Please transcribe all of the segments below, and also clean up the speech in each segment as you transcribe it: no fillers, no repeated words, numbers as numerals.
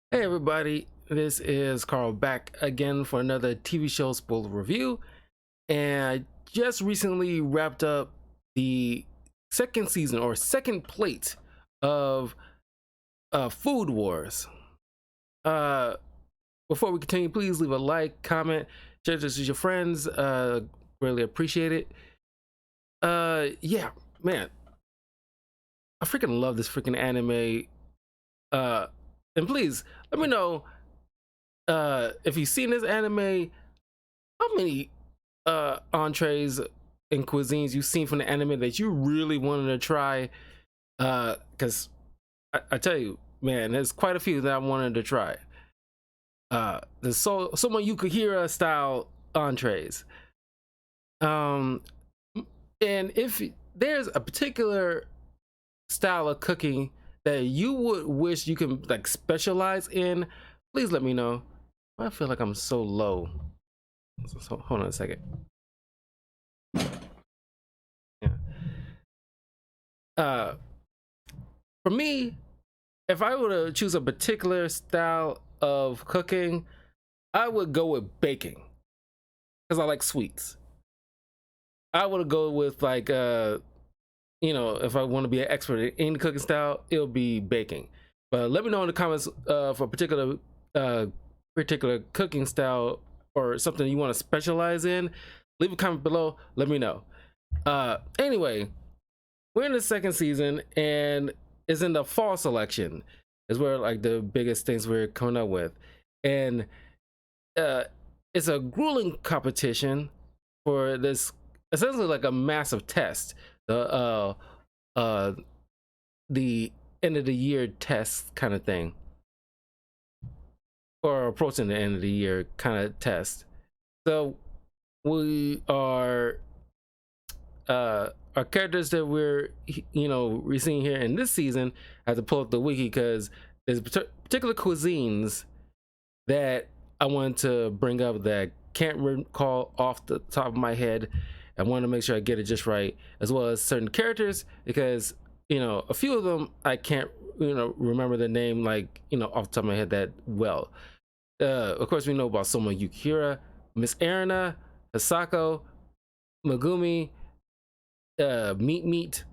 Hey everybody, this is Carl back again for another TV show spoiler review. And I just recently wrapped up the second season or second plate of Food Wars. Uh, Before we continue, please leave a like, comment, share this with your friends. Really appreciate it. Yeah, man, I freaking love this freaking anime. Uh, and please let me know if you've seen this anime, how many entrees and cuisines you've seen from the anime that you really wanted to try. Because I tell you, man, there's quite a few that I wanted to try. There's someone Yukihira style entrees. Um, and if there's a particular style of cooking that you would wish you can like specialize in, please let me know. I feel like I'm so low. So hold on a second. Yeah. Uh, for me, if I were to choose a particular style of cooking, I would go with baking because I like sweets. I would go with like if I want to be an expert in any cooking style, it'll be baking. But let me know in the comments for a particular cooking style or something you want to specialize in. Leave a comment below. Let me know. Anyway, we're in the second season and it's in the fall selection is where like the biggest things we're coming up with. And uh it's a grueling competition for this, essentially like a massive test, uh the end of the year test kind of thing, or approaching the end of the year kind of test. So we are our characters that we're seeing here in this season. I have to pull up the wiki because there's particular cuisines that I wanted to bring up that I can't recall off the top of my head. I want to make sure I get it just right, as well as certain characters, because a few of them I can't remember the name like off the top of my head that well. Of course, we know about Soma Yukihira, Miss Erina, Hisako, Megumi, Meat Meat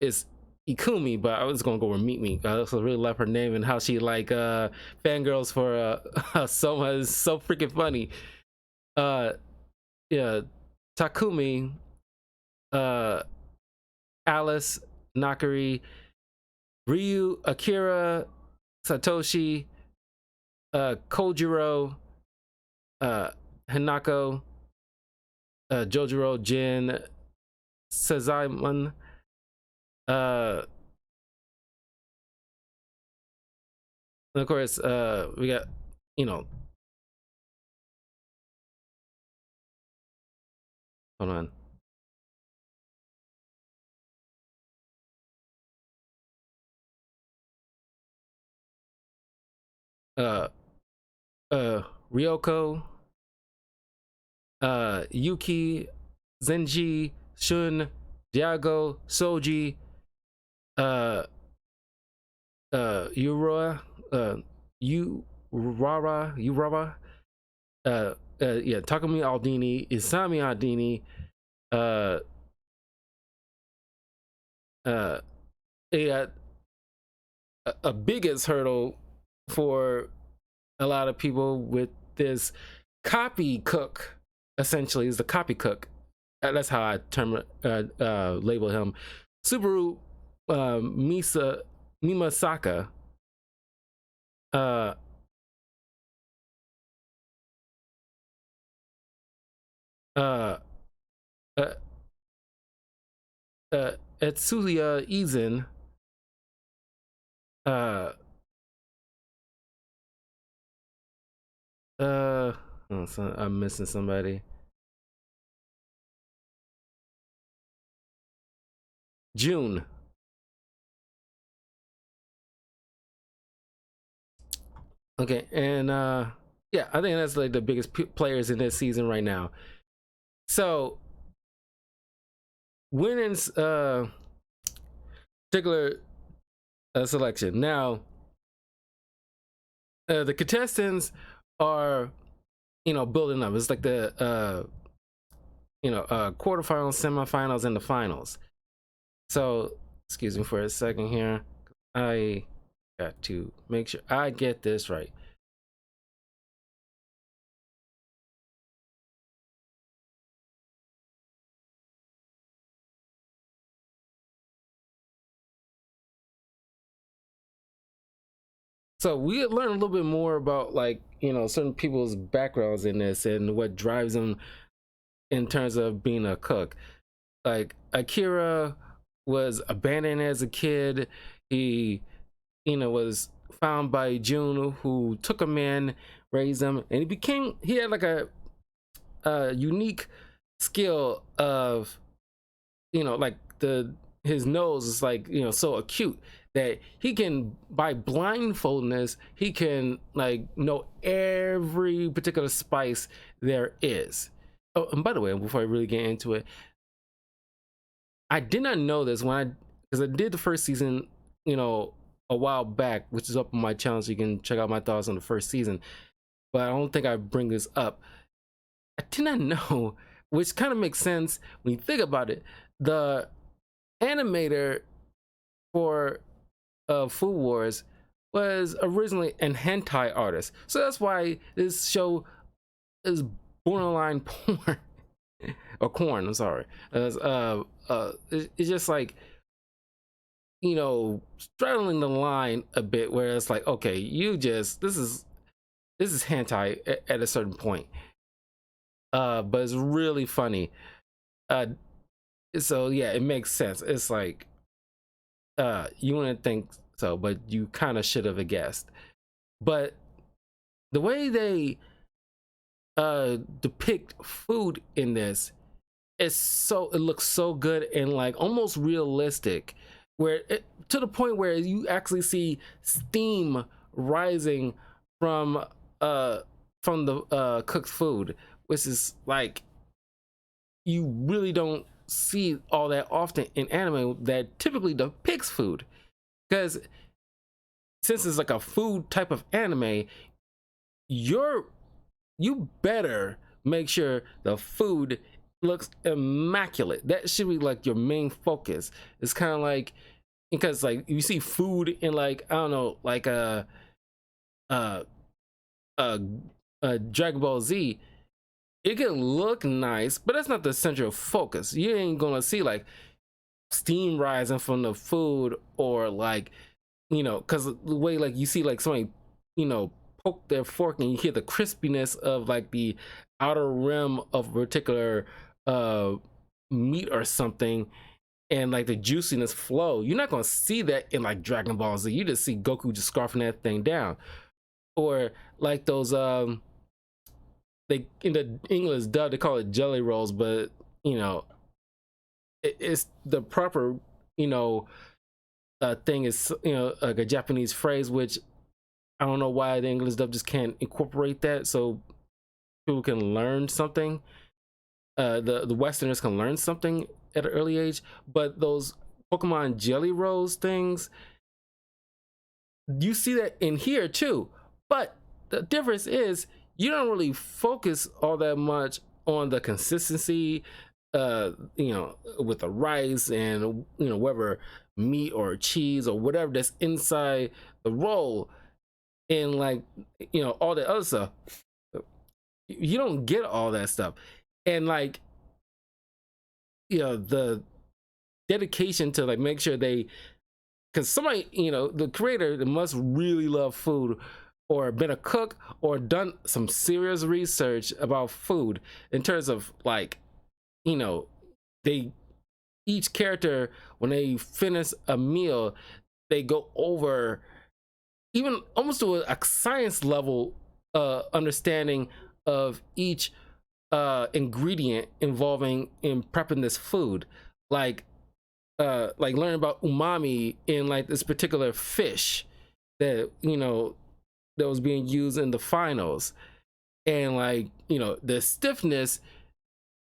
is Ikumi, but I was gonna go with Meat Meat. I also really love her name and how she like fangirls for Soma is so freaking funny. Uh yeah, Takumi, uh Alice, Nakari, Ryu, Akira, Satoshi, Kojiro, uh Hinako, Jojiro, Jin, Sazaiman, uh and of course we got you know hold on. uh Ryoko, Yuki, Zenji, Shun, Diago, Soji, uh, Urora, Urara, yeah, Takumi Aldini, Isami Aldini, uh, uh, yeah, a biggest hurdle for a lot of people with this copy cook. Essentially, is the copy cook. That's how I label him. Subaru Mimasaka. Uh, uh, uh, Etsuya Izen. Uh, so I'm missing somebody. June. Okay, and yeah, I think that's like the biggest players in this season right now. So Winnen's particular selection. Now, The contestants are, building up. It's like the quarterfinals, semifinals, and the finals. So excuse me for a second here. I got to make sure I get this right. So we learn a little bit more about, like, certain people's backgrounds in this and what drives them in terms of being a cook. Like Akira was abandoned as a kid. He, was found by Jun, who took him in, raised him, and he had like a unique skill of, like his nose is like, so acute that he can, by blindfoldness, he can like know every particular spice there is. Oh, and by the way, before I really get into it, I did not know this because I did the first season, a while back, which is up on my channel, so you can check out my thoughts on the first season. But I don't think I bring this up. I did not know, which kind of makes sense when you think about it. The animator for Food Wars was originally an hentai artist, so that's why this show is borderline porn or corn. I'm sorry. It's just like, straddling the line a bit, where it's like, okay, this is hentai at a certain point, but it's really funny. So yeah, it makes sense. It's like, you wouldn't think so, but you kind of should have guessed. But the way they depict food in this it looks so good and like almost realistic, to the point where you actually see steam rising from the cooked food, which is like, you really don't see all that often in anime that typically depicts food. Because since it's like a food type of anime, you better make sure the food looks immaculate. That should be like your main focus. It's kind of like, because like you see food in, like, I don't know, like a Dragon Ball Z, it can look nice, but that's not the central focus. You ain't gonna see like steam rising from the food, or like, because the way like you see like somebody, poke their fork and you hear the crispiness of like the outer rim of a particular meat or something, and like the juiciness flow. You're not gonna see that in like Dragon Ball Z. You just see Goku just scarfing that thing down. Or like those they, in the English dub, they call it jelly rolls, but it's the proper, thing is, like a Japanese phrase, which I don't know why the English dub just can't incorporate that so people can learn something. The Westerners can learn something at an early age. But those Pokemon jelly rolls things, you see that in here too. But the difference is, you don't really focus all that much on the consistency, with the rice and, whether meat or cheese or whatever that's inside the roll, and like, all the other stuff. You don't get all that stuff. And like, the dedication to like make sure they, because somebody, the creator must really love food, or been a cook, or done some serious research about food, in terms of like, they, each character, when they finish a meal, they go over, even almost to a science level understanding of each ingredient involving in prepping this food. Like learning about umami in like this particular fish that, that was being used in the finals. And like, the stiffness,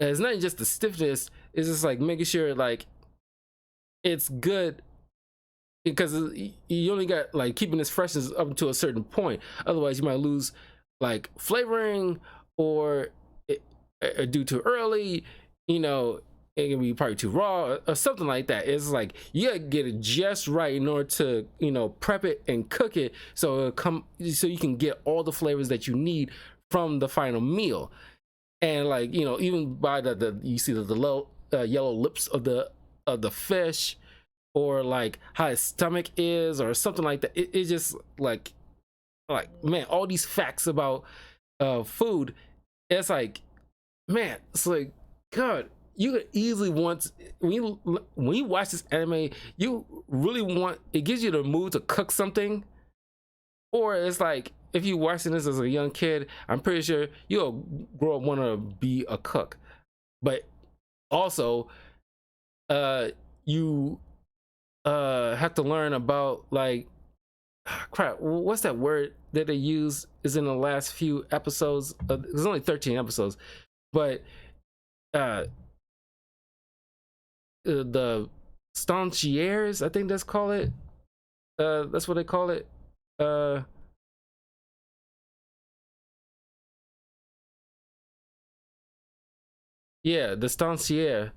it's not just the stiffness, it's just like making sure like it's good because you only got like keeping this freshness up to a certain point. Otherwise, you might lose like flavoring, or do too early. You know, it can be probably too raw or something like that. It's like you gotta get it just right in order to prep it and cook it so so you can get all the flavors that you need from the final meal. And like even by the you see the low yellow lips of the fish, or like how his stomach is or something like that. It just like man, all these facts about food. It's like, man, it's like, God, you could easily want when you watch this anime, you really want, it gives you the mood to cook something. Or it's like, if you watching this as a young kid, I'm pretty sure you'll grow up wanting to be a cook. But also, you have to learn about like, crap, what's that word that they use is in the last few episodes. There's only 13 episodes, but the stanciers, I think that's call it. That's what they call it. Yeah, the stancier.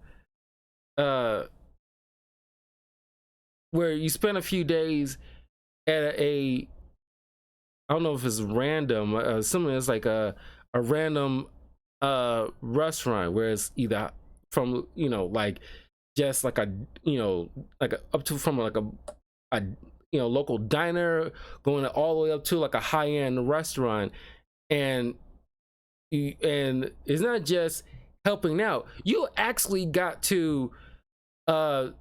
Where you spend a few days at I don't know if it's random, something that's like a random restaurant where it's either from like just like a like up to from like a local diner, going all the way up to like a high-end restaurant. And it's not just helping out, you actually got to like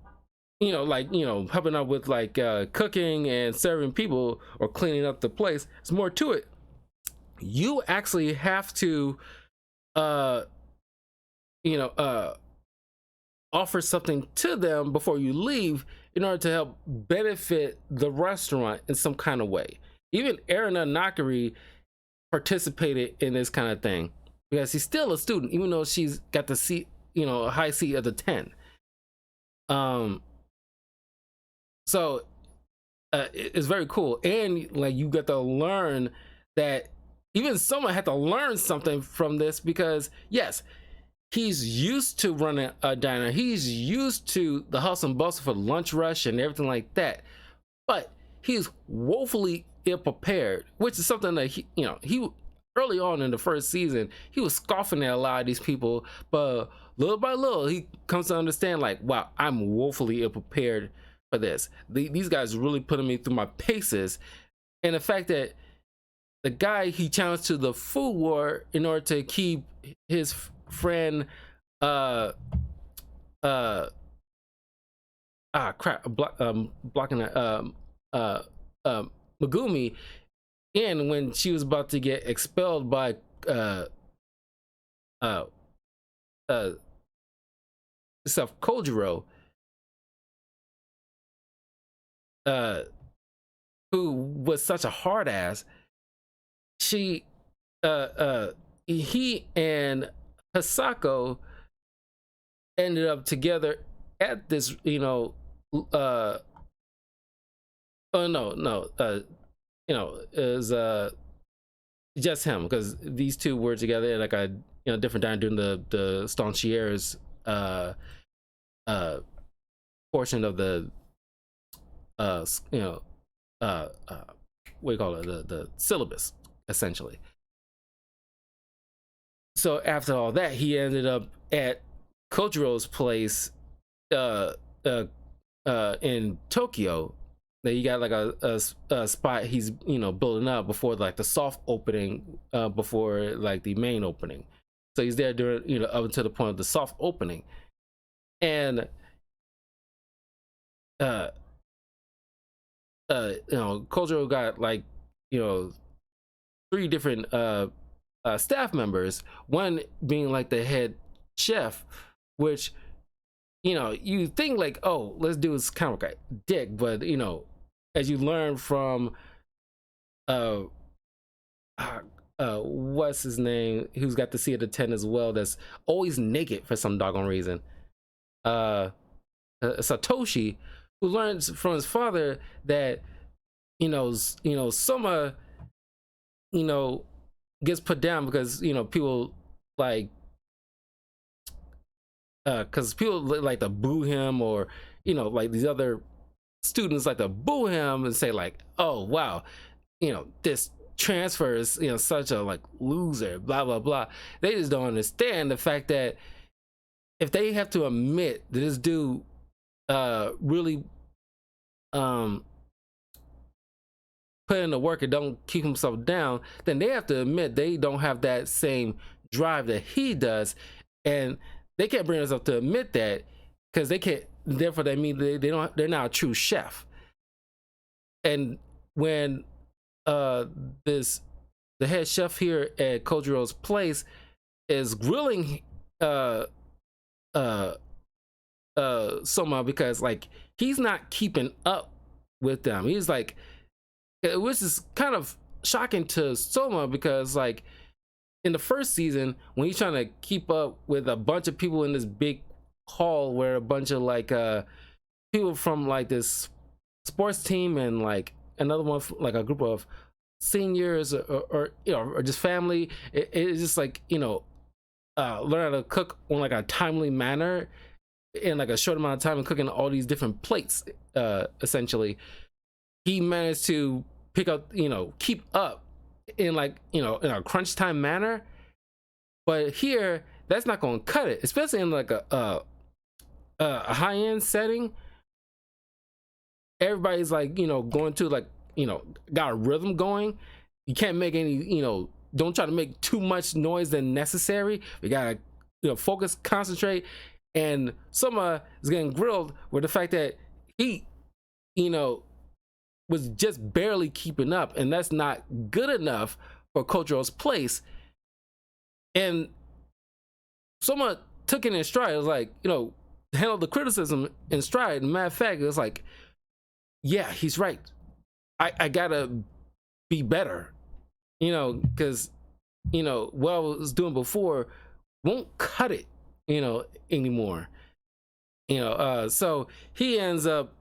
helping out with like cooking and serving people or cleaning up the place. There's more to it. You actually have to uh offer something to them before you leave in order to help benefit the restaurant in some kind of way. Even Erina Nakari participated in this kind of thing because she's still a student, even though she's got the seat, a high seat of the 10. So it's very cool. And like you get to learn that even someone had to learn something from this, because yes, he's used to running a diner, he's used to the hustle and bustle for lunch rush and everything like that, but he's woefully ill prepared, which is something that he early on in the first season he was scoffing at a lot of these people, but little by little he comes to understand like, wow, I'm woefully ill prepared for this. These guys really putting me through my paces. And the fact that the guy he challenged to the food war in order to keep his friend blocking that Megumi in when she was about to get expelled by Self Kojiro, who was such a hard ass. He and Hisako ended up together at this, oh no, is just him, because these two were together in like a different time during the Stanciers portion of the what do you call it, the syllabus essentially. So after all that, he ended up at Kojiro's place in Tokyo. That you got like a spot he's building up before like the soft opening, before like the main opening. So he's there during up until the point of the soft opening. And Kojiro got like 3 different staff members, one being like the head chef, which you think like, oh, let's do this kind of like a dick, but as you learn from what's his name, who's got the seat of the 10 as well, that's always naked for some doggone reason, Satoshi, who learns from his father that Soma you know gets put down because people like because people like to boo him, or like these other students like to boo him and say like, oh wow, this transfer is such a like loser, blah blah blah. They just don't understand the fact that if they have to admit that this dude really put in the work and don't keep himself down, then they have to admit they don't have that same drive that he does, and they can't bring themselves to admit that because they can't. Therefore, they mean they don't. They're not a true chef. And when the head chef here at Kojiro's place is grilling uh Soma because like he's not keeping up with them. He's like, which is kind of shocking to Soma because like in the first season when he's trying to keep up with a bunch of people in this big hall where a bunch of like people from like this sports team and like another one like a group of seniors or just family, it's just like learn how to cook on like a timely manner in like a short amount of time and cooking all these different plates. Essentially he managed to pick up keep up in like in a crunch time manner, but here that's not going to cut it, especially in like a high-end setting. Everybody's like going to like got a rhythm going. You can't make any don't try to make too much noise than necessary. We gotta focus, concentrate. And Soma is getting grilled with the fact that he was just barely keeping up, and that's not good enough for Kojiro's place. And Soma took it in stride. It was like handled the criticism in stride. And matter of fact, it was like, yeah, he's right. I gotta be better, because what I was doing before won't cut it, anymore. So he ends up,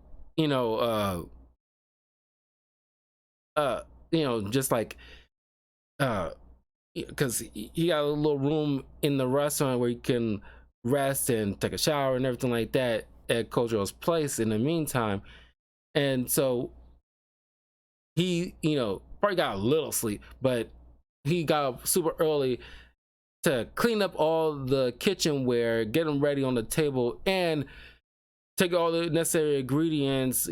just like, because he got a little room in the restaurant where he can rest and take a shower and everything like that at Kojiro's place in the meantime. And so he probably got a little sleep, but he got up super early to clean up all the kitchenware, get them ready on the table, and take all the necessary ingredients,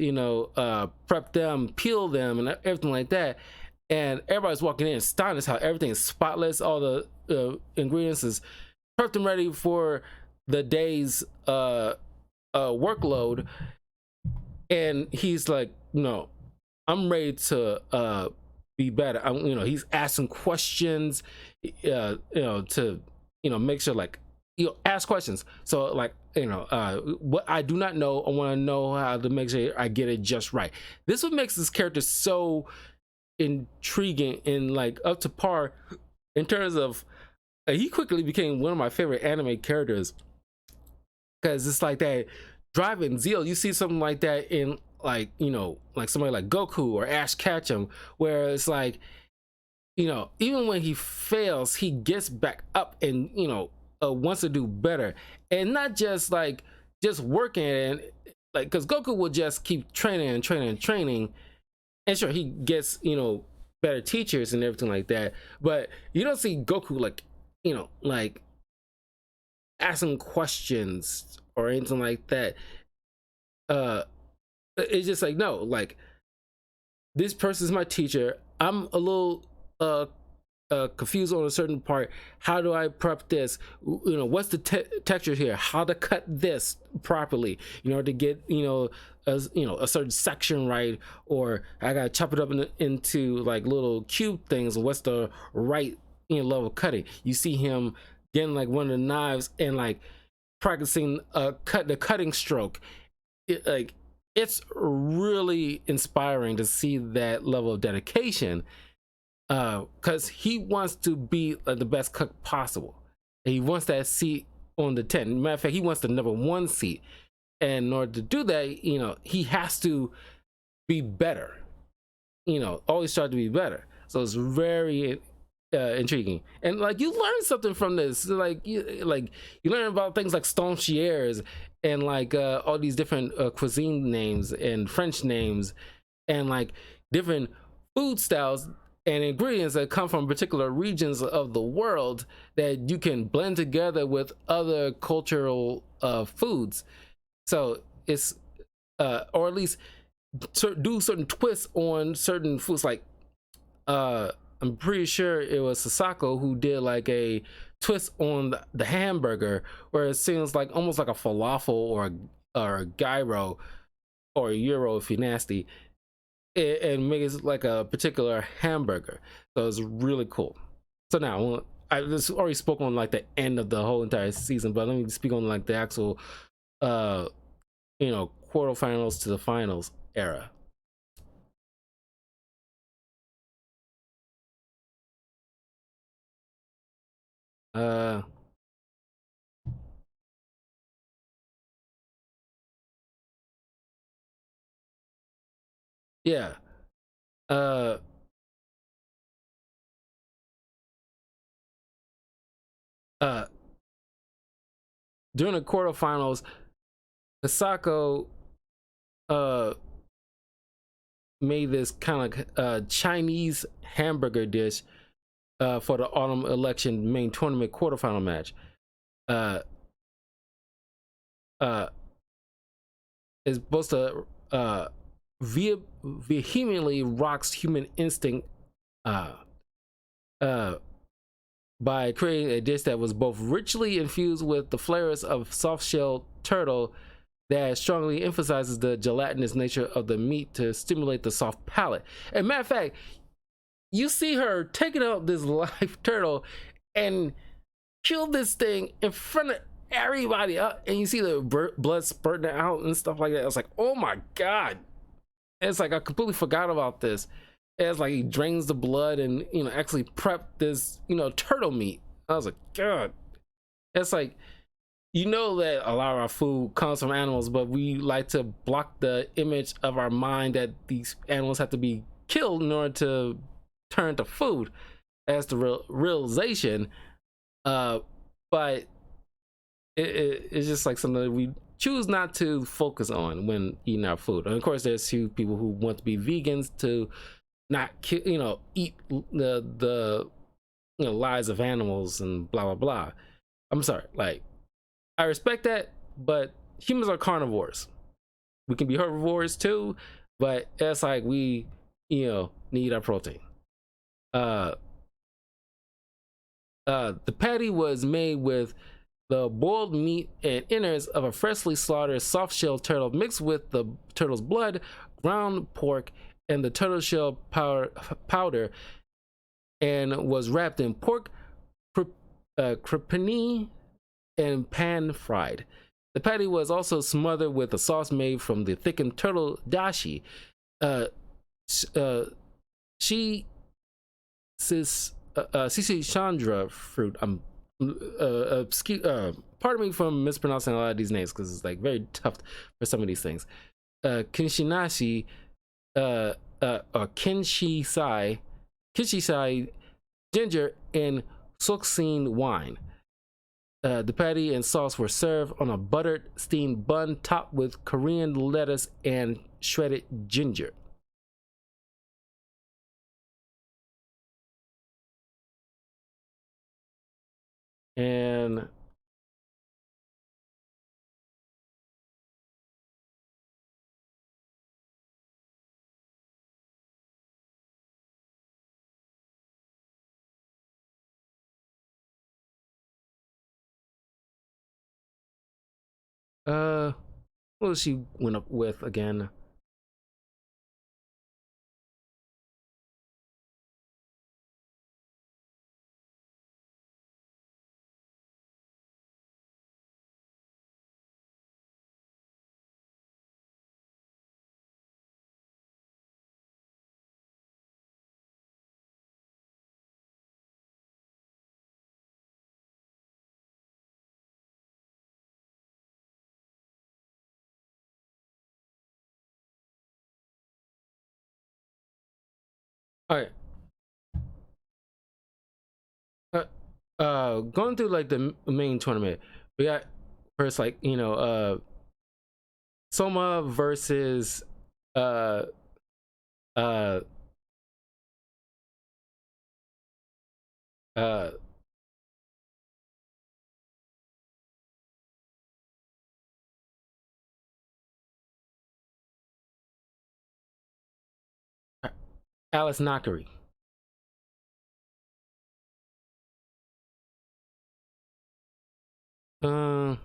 prep them, peel them, and everything like that. And everybody's walking in astonished how everything is spotless. All the ingredients is prepped and ready for the day's workload. And he's like, no, I'm ready to be better. He's asking questions, to make sure like ask questions. So like what I do not know, I want to know how to make sure I get it just right. This what makes this character so intriguing and like up to par in terms of he quickly became one of my favorite anime characters because it's like that drive and zeal. You see something like that in like like somebody like Goku or Ash Ketchum, where it's like even when he fails he gets back up and wants to do better, and not just like just working and like, because Goku will just keep training and training and training, and sure he gets better teachers and everything like that, but you don't see Goku like like asking questions or anything like that. It's just like, no, like this person's my teacher. I'm a little confused on a certain part. How do I prep this? What's the texture here? How to cut this properly in order to get a certain section right, or I gotta chop it up into like little cube things. What's the right level of cutting? You see him getting like one of the knives and like practicing the cutting stroke. It's really inspiring to see that level of dedication, because he wants to be the best cook possible. He wants that seat on the tent. Matter of fact, he wants the #1 seat. And in order to do that, he has to be better. Always try to be better. So it's very intriguing, and like you learn something from this. You learn about things like Stonchiers and like all these different cuisine names and French names and like different food styles and ingredients that come from particular regions of the world that you can blend together with other cultural foods. So it's or at least do certain twists on certain foods. Like I'm pretty sure it was Sasako who did like a twist on the hamburger, where it seems like almost like a falafel or a gyro or a euro if you're nasty, and make it like a particular hamburger. So it's really cool. So now I just already spoke on like the end of the whole entire season, but let me speak on like the actual uh quarterfinals to the finals era. uh yeah. uh uh During the quarterfinals, Hisako uh made this kind of Chinese hamburger dish for the autumn election main tournament quarterfinal match. Uh, uh, is supposed to vehemently rocks human instinct uh, uh, by creating a dish that was both richly infused with the flavors of soft-shelled turtle that strongly emphasizes the gelatinous nature of the meat to stimulate the soft palate. And matter of fact, you see her taking out this live turtle and kill this thing in front of everybody up, and you see the blood spurting out and stuff like that. It's like, oh my god. And it's like I completely forgot about this. And it's like he drains the blood and actually prep this turtle meat. I was like, god. It's like, that a lot of our food comes from animals, but we like to block the image of our mind that these animals have to be killed in order to turn to food as the realization. But it's just like something that we choose not to focus on when eating our food. And of course, there's few people who want to be vegans to not eat the lives of animals and blah blah blah. I'm sorry, like I respect that, but humans are carnivores. We can be herbivores too, but it's like we need our protein. uh the patty was made with the boiled meat and innards of a freshly slaughtered soft-shelled turtle mixed with the turtle's blood, ground pork, and the turtle shell powder, and was wrapped in pork crepini and pan fried. The patty was also smothered with a sauce made from the thickened turtle dashi. Uh, she Sisi Chandra fruit. Pardon me for mispronouncing a lot of these names because it's like very tough for some of these things. Kinshinashi, or Kinshisai ginger and Soxine wine. The patty and sauce were served on a buttered steamed bun topped with Korean lettuce and shredded ginger. And what was she went up with again? All right. Going through like the main tournament, we got first like Soma versus uh uh uh Alice Nakari. Um,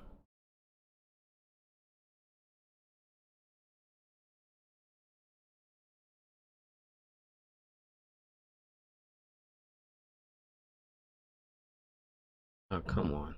oh come on.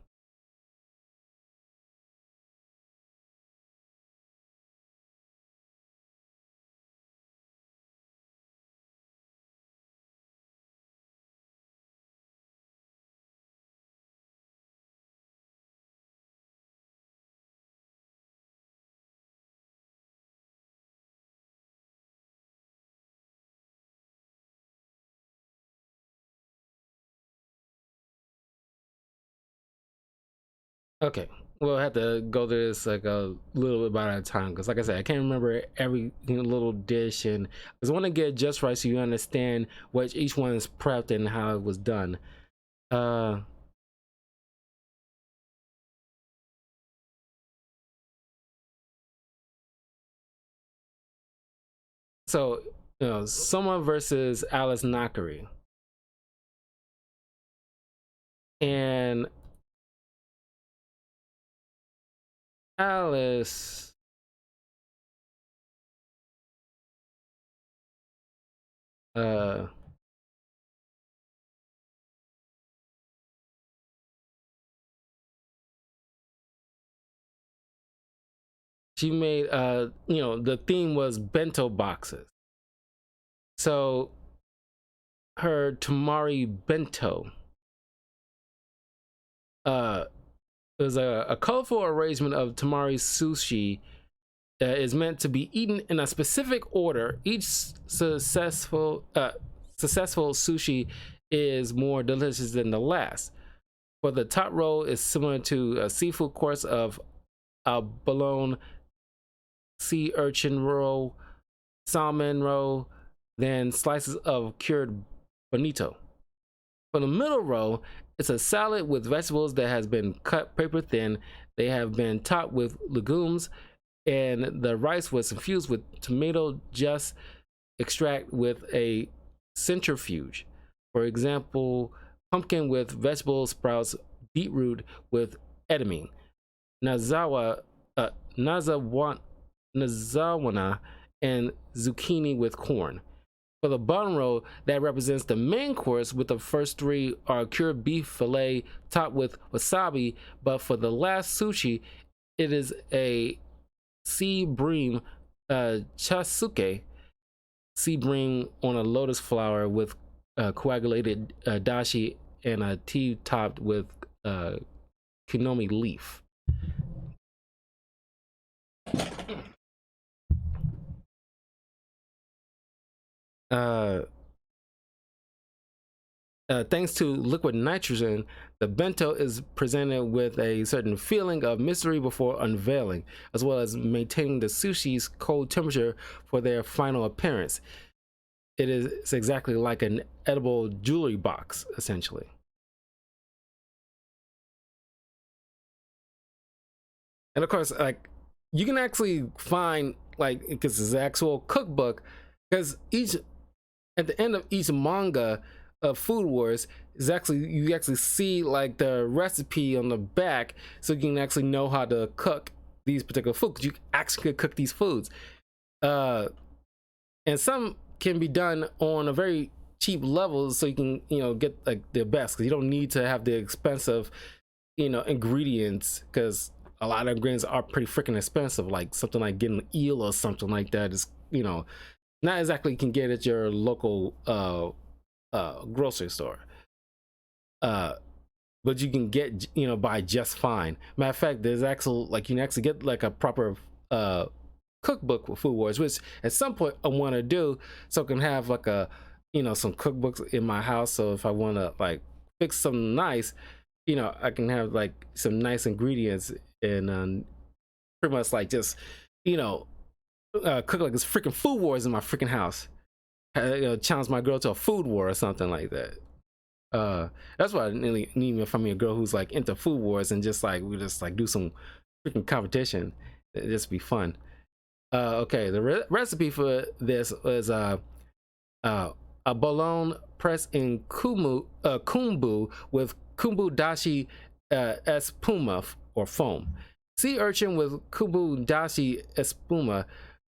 Okay, we'll have to go through this like a little bit by that time because, like I said, I can't remember every little dish, and I just want to get it just right so you understand what each one is prepped and how it was done. Uh, so Soma versus Alice Nakari, and Alice. Uh, she made the theme was bento boxes. So her tamari bento uh is a colorful arrangement of tamari sushi that is meant to be eaten in a specific order. Each successful sushi is more delicious than the last. For the top roll is similar to a seafood course of abalone, sea urchin roll, salmon roll, then slices of cured bonito. For the middle row, it's a salad with vegetables that has been cut paper thin. They have been topped with legumes, and the rice was infused with tomato juice extract with a centrifuge. For example, pumpkin with vegetable sprouts, beetroot with edamame, nazawa, nazawa, nazawana, and zucchini with corn. For the bottom row, that represents the main course, with the first three are cured beef fillet topped with wasabi, but for the last sushi, it is a sea bream chasuke, sea bream on a lotus flower with coagulated dashi and a tea topped with kinomi leaf. Uh, Thanks to liquid nitrogen, the bento is presented with a certain feeling of mystery before unveiling, as well as maintaining the sushi's cold temperature for their final appearance. It's exactly like an edible jewelry box, essentially. And of course, like you can actually find like because it's an actual cookbook, because each at the end of each manga of Food Wars is actually you actually see like the recipe on the back, so you can actually know how to cook these particular foods. You actually could cook these foods, uh, and some can be done on a very cheap level, so you can get like the best because you don't need to have the expensive ingredients, because a lot of ingredients are pretty freaking expensive. Like something like getting eel or something like that is not exactly you can get at your local grocery store, uh but you can get buy just fine. Matter of fact, there's actual like you can actually get like a proper cookbook with Food Wars, which at some point I want to do, so I can have like a some cookbooks in my house. So if I want to like fix something nice, I can have like some nice ingredients and pretty much like just you know cook like it's freaking food wars in my freaking house. Challenge my girl to a food war or something like that. That's why I really need me find me a girl who's like into food wars and just like we just like do some freaking competition. It'd just be fun. Okay, the recipe for this is a bologna pressed in kumbu with kumbu dashi espuma or foam, sea urchin with kumbu dashi espuma,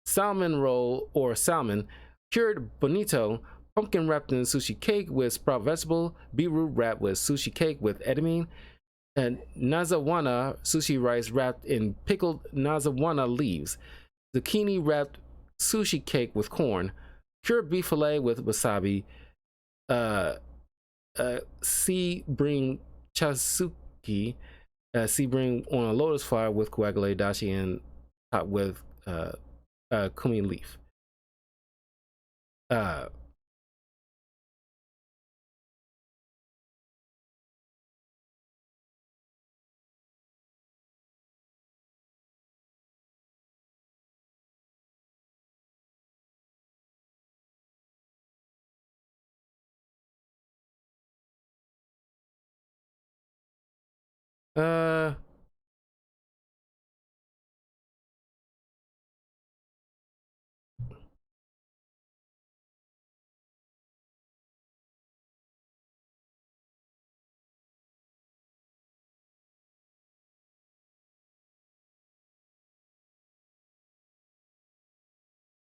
salmon roll or salmon, cured bonito, pumpkin wrapped in sushi cake with sprout vegetable, beetroot wrapped with sushi cake with edamame, and nazawana sushi rice wrapped in pickled nazawana leaves, zucchini wrapped sushi cake with corn, cured beef fillet with wasabi, uh, sea bring chasuki, sea bring on a lotus flower with coagulated dashi and topped with kumi leaf.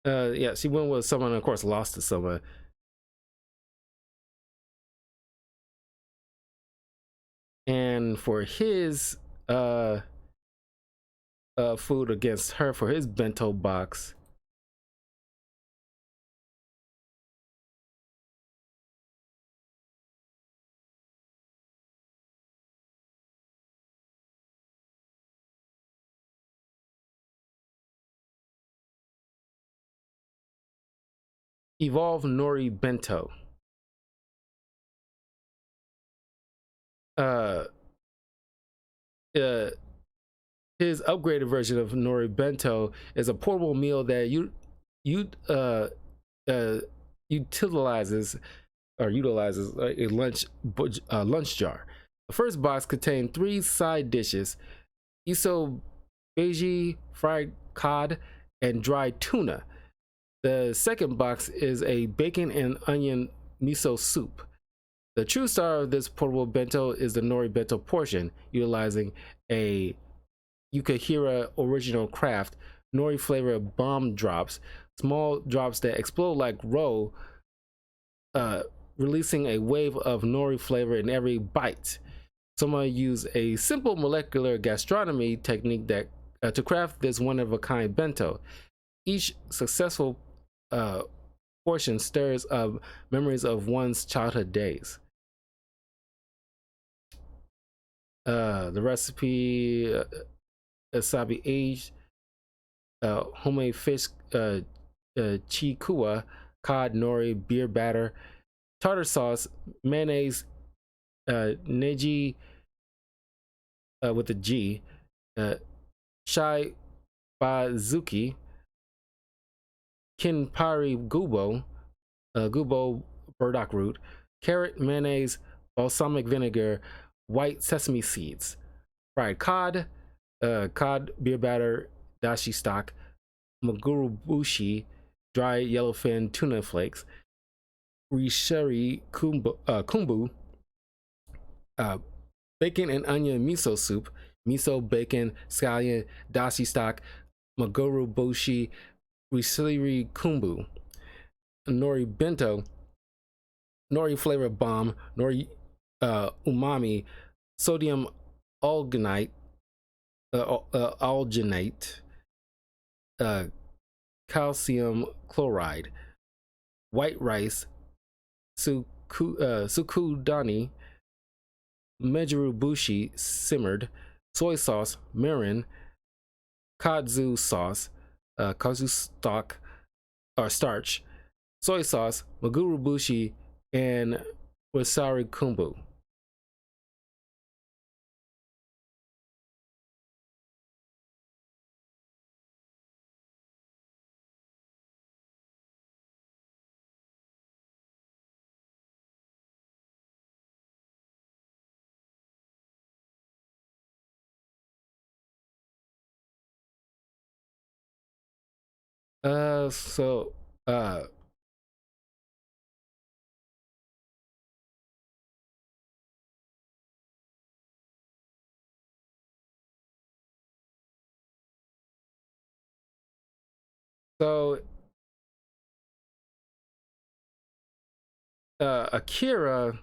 Uh, yeah, she went with someone, of course, lost to someone. And for his food against her for his bento box, evolved nori bento. Uh, uh, his upgraded version of nori bento is a portable meal that you utilizes a lunch jar. The first box contained 3 side dishes: iso beiji, fried cod, and dried tuna. The second box is a bacon and onion miso soup. The true star of this portable bento is the nori bento portion, utilizing a Yukihira original craft nori flavored bomb drops, small drops that explode like roe, releasing a wave of nori flavor in every bite. Someone used a simple molecular gastronomy technique that to craft this one-of-a-kind bento. Each successful portion stirs up memories of one's childhood days. The recipe: wasabi aged, homemade fish, chikua, cod, nori, beer batter, tartar sauce, mayonnaise, neji with a G, shai bazuki, kinpari gubo, gubo burdock root, carrot, mayonnaise, balsamic vinegar, white sesame seeds, fried cod, cod, beer batter, dashi stock, magurubushi, dry yellowfin tuna flakes, risheri kumbu, bacon and onion miso soup, miso, bacon, scallion, dashi stock, magurubushi, risheri kumbu, nori bento, nori flavored bomb, nori umami, sodium alginate, alginate, calcium chloride, white rice, sukudani, mejirubushi simmered, soy sauce, mirin, kadzu sauce, kazu stock or starch, soy sauce, Maguru Bushi, and Wasari Kumbu. So uh so Akira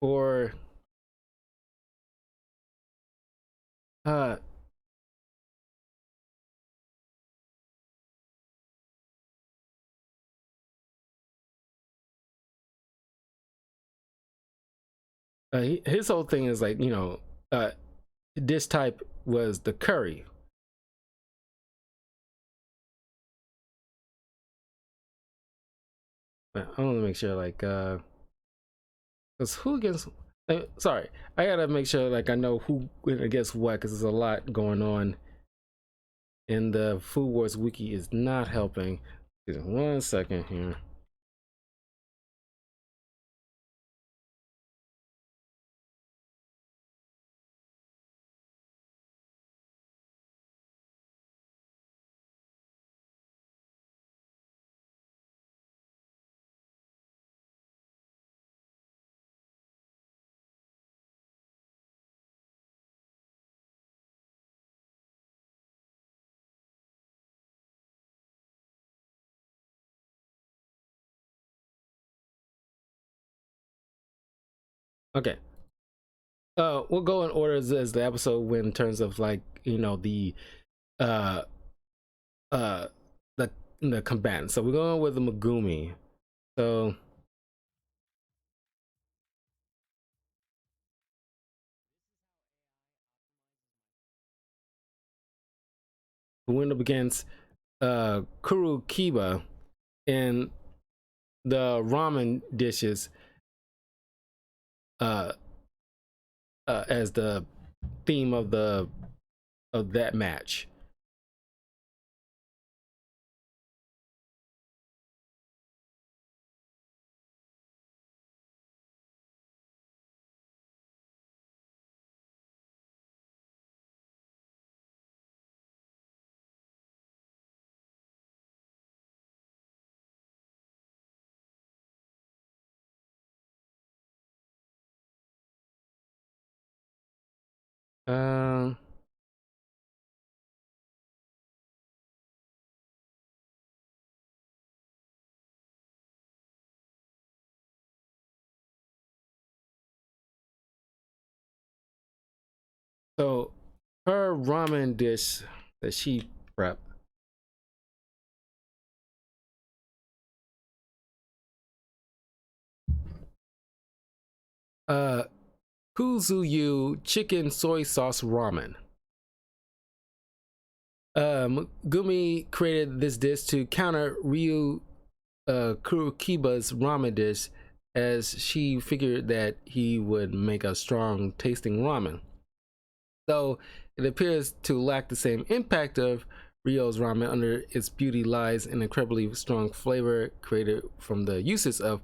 or uh his whole thing is like, this type was the curry. I want to make sure, like, because who against? Sorry, I gotta make sure, like, I know who against what, because there's a lot going on, and the Food Wars wiki is not helping. Just 1 second here. Okay. We'll go in order as the episode went in terms of, like, the uh uh the combatants. So we're going with the Megumi. So we went up against Kuru Kiba in the ramen dishes uh as the theme of that match. Um so her ramen dish that she prepped, uh Kuzuyu chicken soy sauce ramen. Gumi created this dish to counter Ryu Kurokiba's ramen dish, as she figured that he would make a strong tasting ramen. Though it appears to lack the same impact of Ryo's ramen, under its beauty lies an incredibly strong flavor created from the uses of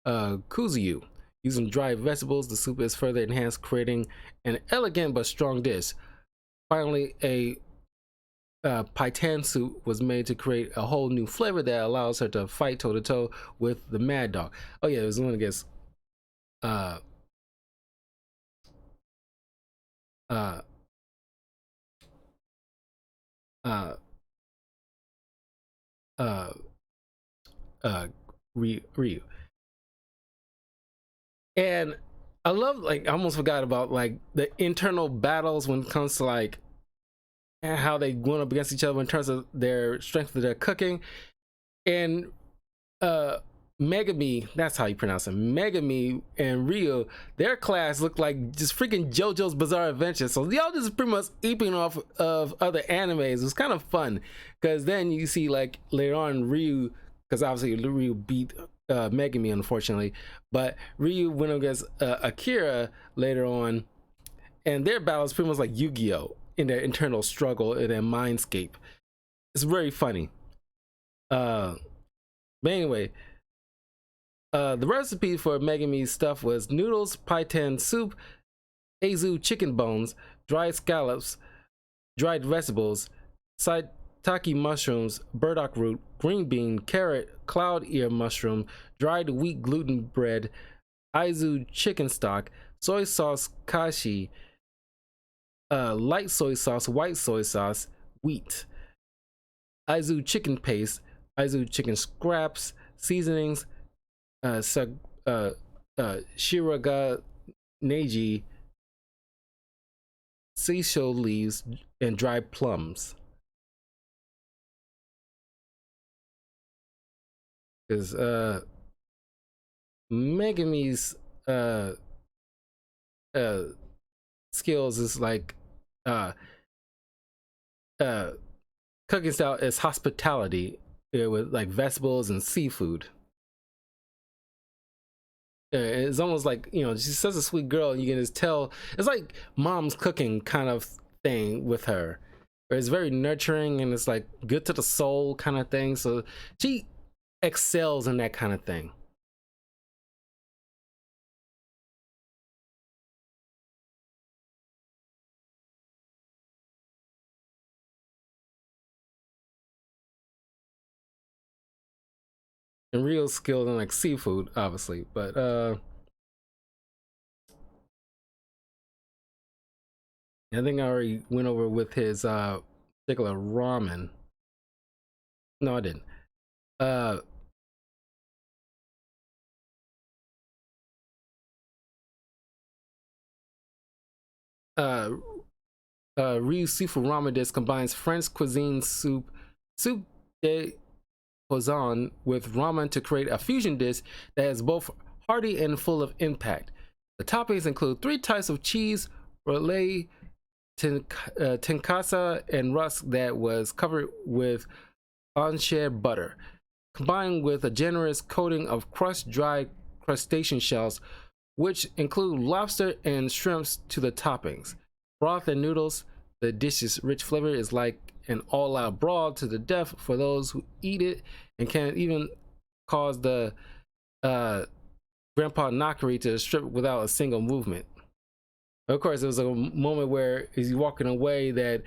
kuzuyu. Using dried vegetables, the soup is further enhanced, creating an elegant but strong dish. Finally, a Paitan soup was made to create a whole new flavor that allows her to fight toe to toe with the Mad Dog. Oh yeah, it was one against uh uh uh uh Ryu. And I love, like, I almost forgot about, like, the internal battles when it comes to, like, how they went up against each other in terms of their strength of their cooking. And uh Megami, that's how you pronounce it, Megami and Ryu, their class looked like just freaking JoJo's Bizarre Adventure. So y'all just pretty much eating off of other animes. It was kind of fun, because then you see, like, later on, Ryu because obviously Ryu beat Megami, unfortunately. But Ryu went against Akira later on, and their battle is pretty much like Yu-Gi-Oh! In their internal struggle in their mindscape. It's very funny. But anyway, the recipe for Megami's stuff was noodles, paitan soup, azu chicken bones, dried scallops, dried vegetables, shiitake mushrooms, burdock root, green bean, carrot, cloud ear mushroom, dried wheat gluten bread, azu chicken stock, soy sauce kashi, light soy sauce, white soy sauce, wheat, azu chicken paste, azu chicken scraps, seasonings, shiraga neji, seashell leaves, and dried plums. Because Megami's skills is like cooking style is hospitality, with like vegetables and seafood. It's almost like, you know, she's such a sweet girl, and you can just tell it's like mom's cooking kind of thing with her, where it's very nurturing and it's like good to the soul kind of thing. So she excels in that kind of thing. And real skilled in like seafood, obviously, but I think I already went over with his particular ramen. No, I didn't. uh uh Ryu's seafood ramen dish combines French cuisine soup de poisson with ramen to create a fusion dish that is both hearty and full of impact. The toppings include 3 types of cheese, roulade, tenkasa, and rusk that was covered with unshared butter, combined with a generous coating of crushed dried crustacean shells, which include lobster and shrimps to the toppings. Broth and noodles, the dish's rich flavor is like an all-out brawl to the death for those who eat it, and can even cause the Grandpa Knockery to strip without a single movement. Of course, there was a moment where he's walking away that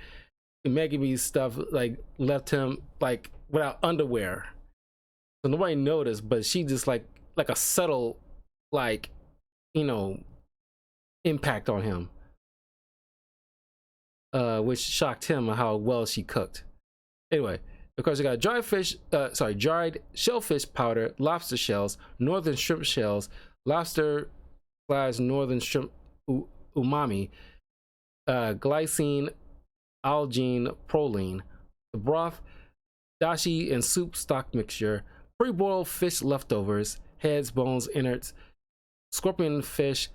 Megami's stuff like left him like without underwear, so nobody noticed, but she just like a subtle, like, you know, impact on him, which shocked him how well she cooked. Anyway, of course, you got dried shellfish powder, lobster shells, northern shrimp shells, lobster slash northern shrimp umami, glycine, algine, proline, the broth, dashi, and soup stock mixture, pre-boiled fish leftovers, heads, bones, innards, scorpion fish,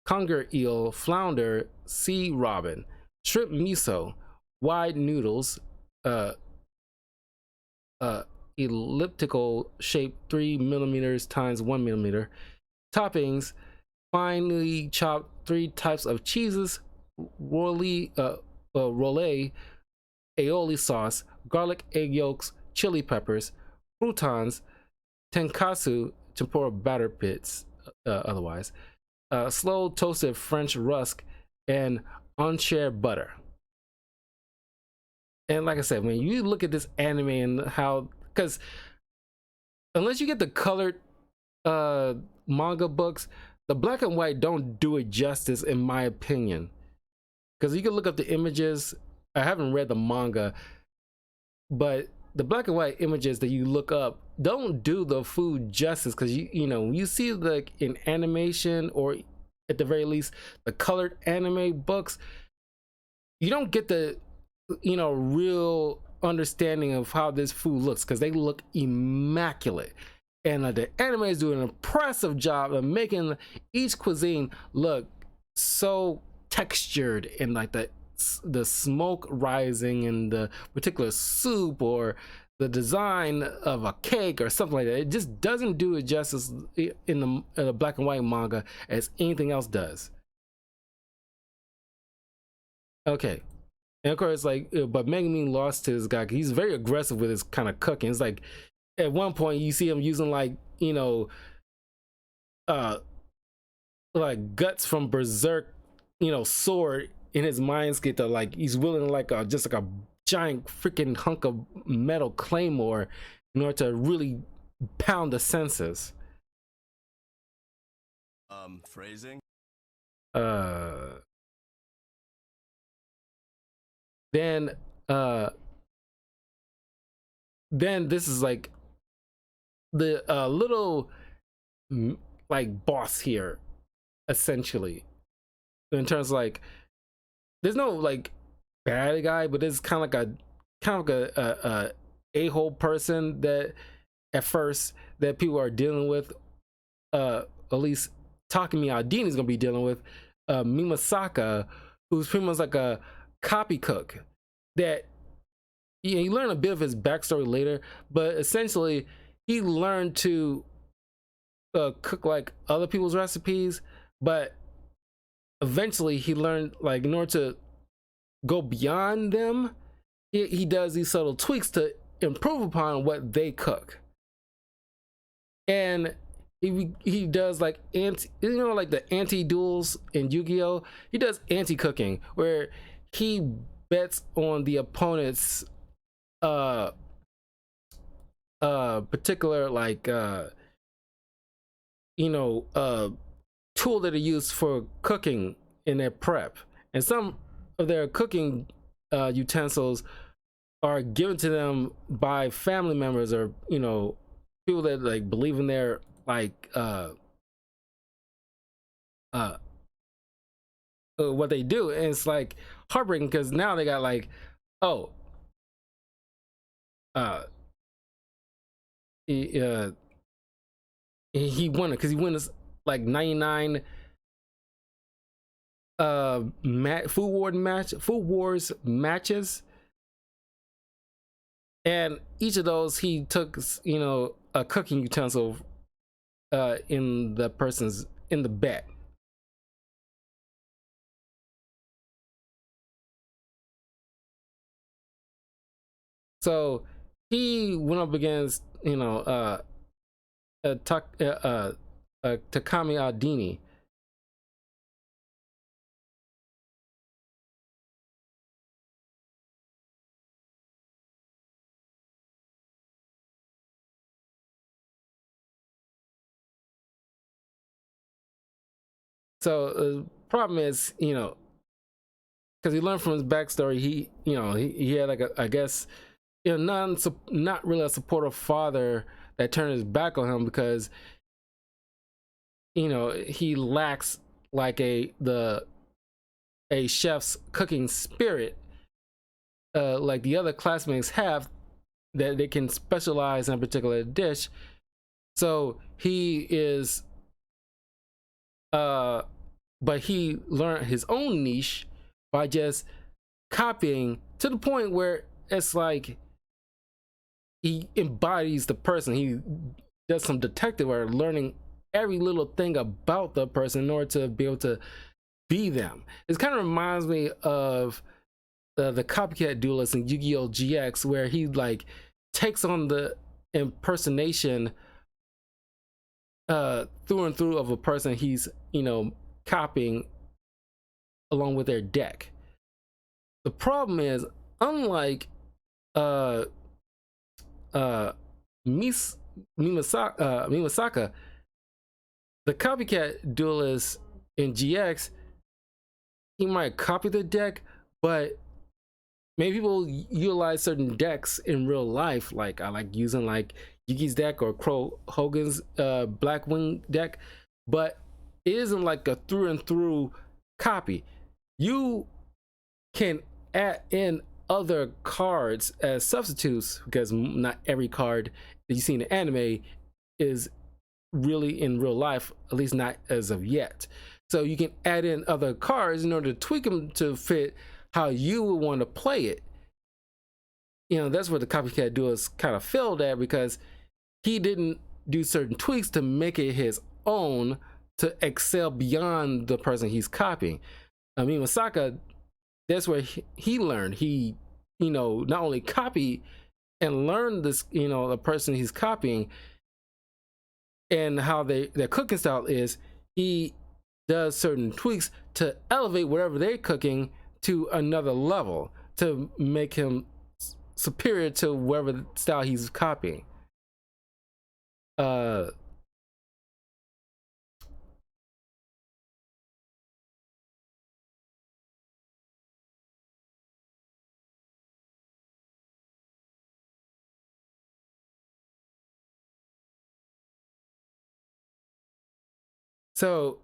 conger eel, flounder, sea robin, shrimp miso, wide noodles, elliptical shape 3 millimeters times 1 millimeter, toppings, finely chopped 3 types of cheeses, rolle, aioli sauce, garlic, egg yolks, chili peppers, croutons, tenkatsu, tempura batter pits, otherwise, slow toasted French rusk, and unshared butter. And like I said, when you look at this anime and how, because unless you get the colored manga books, the black and white don't do it justice, in my opinion. Because you can look up the images. I haven't read the manga, but the black and white images that you look up don't do the food justice. Because you know, you see like in animation, or at the very least the colored anime books, you don't get the, you know, real understanding of how this food looks, because they look immaculate. And the anime is doing an impressive job of making each cuisine look so textured, and like the smoke rising in the particular soup, or the design of a cake or something like that. It just doesn't do it justice in the black and white manga as anything else does. Okay. And of course, like, but Megumin lost to this guy. He's very aggressive with his kind of cooking. It's like at one point you see him using like, you know, like guts from Berserk, you know, sword in his mind state to like he's willing to like just like a giant freaking hunk of metal claymore in order to really pound the senses. Phrasing. Then this is like the little like boss here, essentially, in terms of like there's no like bad guy, but it's kind of like a a-hole person that at first that people are dealing with, at least Takumi Aldini is gonna be dealing with, Mimasaka, who's pretty much like a copy cook that, you know, you learn a bit of his backstory later, but essentially he learned to cook like other people's recipes, but eventually he learned like in order to go beyond them, he does these subtle tweaks to improve upon what they cook. And he does like like the anti-duels in Yu-Gi-Oh! He does anti-cooking where he bets on the opponent's particular like tool that they use for cooking in their prep, and some of their cooking utensils are given to them by family members or, you know, people that like believe in their like what they do. And it's like heartbreaking because now they got like, oh, he won it because he wins like 99 food wars matches, and each of those he took, you know, a cooking utensil in the bet. So he went up against, you know, Takami Aldini. So the problem is, you know, because he learned from his backstory, he had like I guess, you know, not really a supportive father that turned his back on him because, you know, he lacks like a chef's cooking spirit, like the other classmates have, that they can specialize in a particular dish. So he is but he learned his own niche by just copying to the point where it's like he embodies the person. He does some detective work, learning every little thing about the person in order to be able to be them. It kind of reminds me of the copycat duelist in Yu-Gi-Oh! GX, where he like takes on the impersonation through and through of a person he's, you know, copying along with their deck. The problem is, unlike Mimasaka, the copycat duelist in GX, he might copy the deck, but maybe people utilize certain decks in real life. Like I like using like Yugi's deck or Crow Hogan's Blackwing deck, but it isn't like a through and through copy. You can add in other cards as substitutes because not every card that you see in the anime is really in real life, at least not as of yet. So you can add in other cards in order to tweak them to fit how you would want to play it. that's where the copycat duelist kind of failed at, because he didn't do certain tweaks to make it his own, to excel beyond the person he's copying. I mean, Misaka, that's where he learned. He, not only copied and learned this, the person he's copying and how their cooking style is. He does certain tweaks to elevate whatever they're cooking to another level, to make him superior to whatever style he's copying. So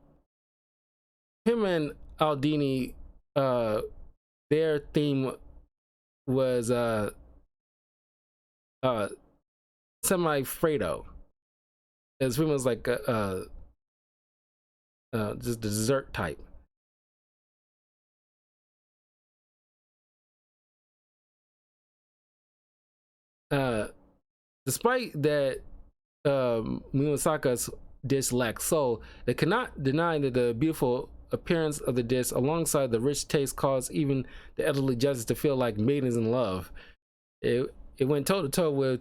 him and Aldini, their theme was semi Fredo. It's pretty much like just the dessert type. Despite that, Misaka's dish lacks soul, they cannot deny that the beautiful appearance of the dish alongside the rich taste caused even the elderly judges to feel like maidens in love. It went toe to toe with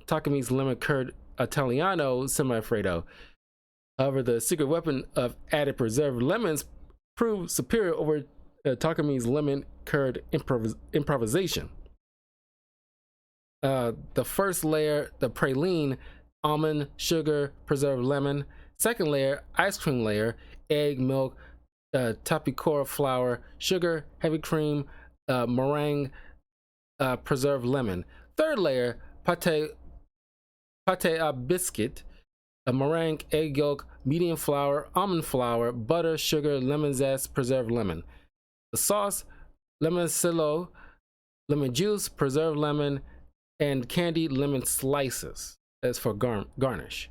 Takami's lemon curd Italiano semi-Fredo. However, the secret weapon of added preserved lemons proved superior over Takami's lemon curd improvisation. The first layer, the praline, almond, sugar, preserved lemon. Second layer, ice cream layer, egg, milk, tapioca flour, sugar, heavy cream, meringue, preserved lemon. Third layer, pate biscuit, a meringue, egg yolk, medium flour, almond flour, butter, sugar, lemon zest, preserved lemon. The sauce, lemoncillo, lemon juice, preserved lemon, and candied lemon slices as for garnish.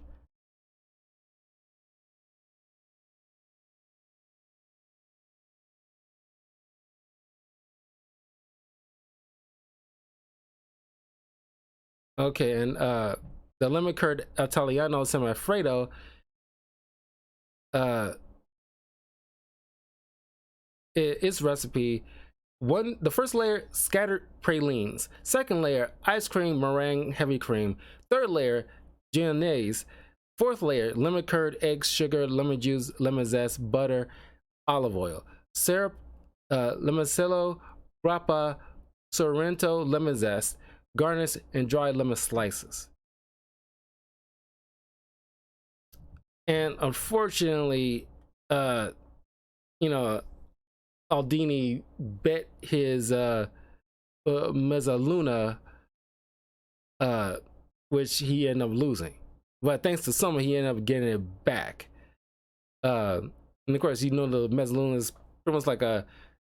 Okay, and the lemon curd Italiano semi-Fredo, its recipe: the first layer, scattered pralines. Second layer, ice cream, meringue, heavy cream. Third layer, mayonnaise. Fourth layer, lemon curd, eggs, sugar, lemon juice, lemon zest, butter, olive oil. Syrup, lemoncillo, grappa, sorrento, lemon zest, garnish, and dried lemon slices. And unfortunately, Aldini bet his Mezzaluna, which he ended up losing. But thanks to Summer, he ended up getting it back. And of course, the Mezzaluna is pretty much like a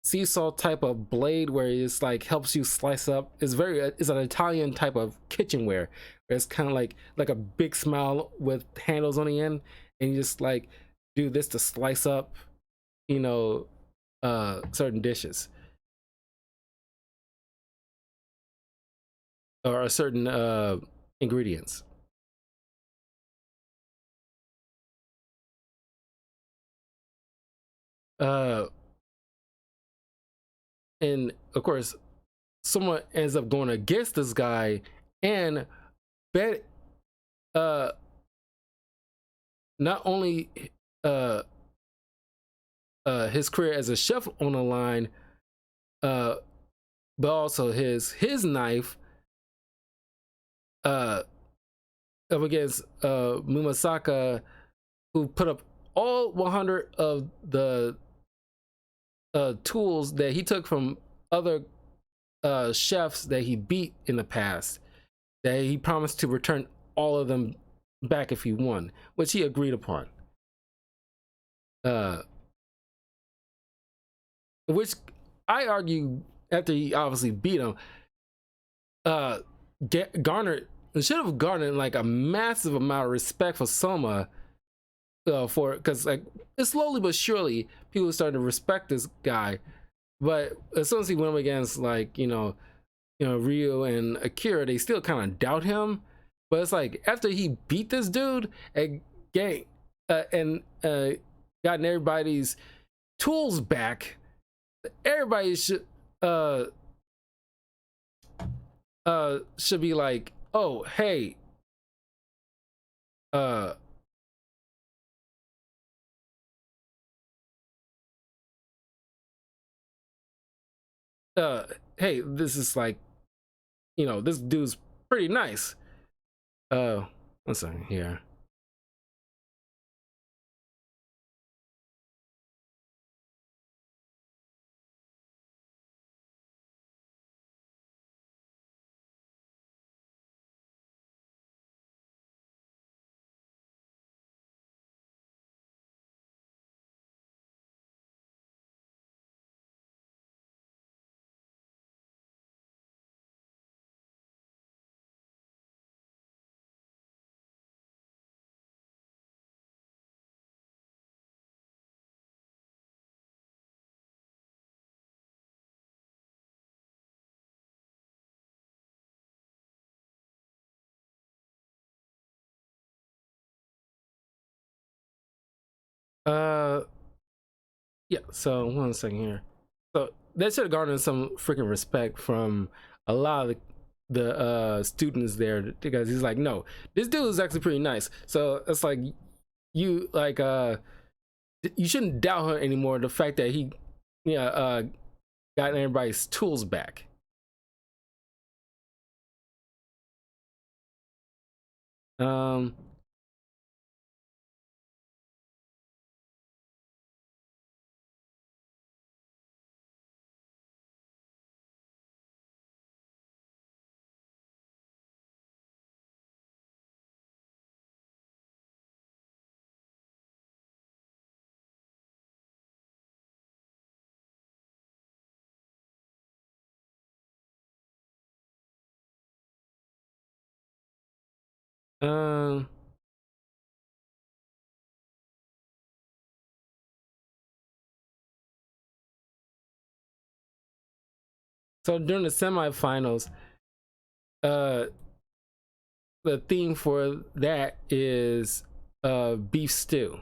sea salt type of blade where it's like helps you slice up. It's an Italian type of kitchenware. It's kind of like a big smile with handles on the end, and you just like do this to slice up, certain dishes or certain ingredients. And of course, someone ends up going against this guy and bet not only his career as a chef on the line, but also his knife up against Mumasaka, who put up all 100 of the tools that he took from other chefs that he beat in the past, that he promised to return all of them back if he won, which he agreed upon. Which I argue, after he obviously beat him, garnered should have garnered like a massive amount of respect for Soma, because like slowly but surely people started to respect this guy. But as soon as he went up against like Ryu and Akira, they still kind of doubt him. But it's like after he beat this dude and gang and gotten everybody's tools back, everybody should be like, oh hey, uh uh hey, this is like, this dude's pretty nice. One second here. Uh, yeah. So one second here. So they should have garnered some freaking respect from a lot of the students there, because he's like, no, this dude is actually pretty nice. So it's like you like you shouldn't doubt her anymore. The fact that he, yeah, got everybody's tools back. Um, um, so during the semifinals, uh, the theme for that is beef stew.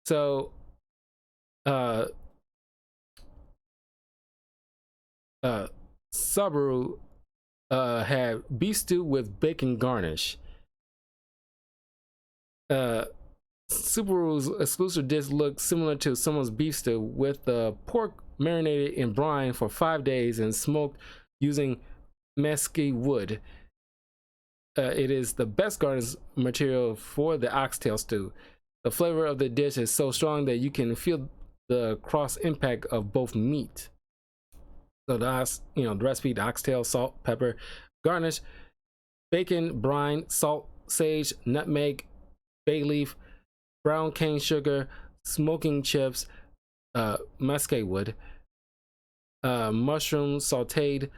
So uh uh Subaru had beef stew with bacon garnish. uh Subaru's exclusive dish looks similar to someone's beef stew, with the pork marinated in brine for 5 days and smoked using mesquite wood. It is the best garnish material for the oxtail stew. The flavor of the dish is so strong that you can feel the cross impact of both meat. So the recipe: the oxtail, salt, pepper, garnish, bacon, brine, salt, sage, nutmeg, bay leaf, brown cane sugar, smoking chips, muscat wood, mushrooms sauteed,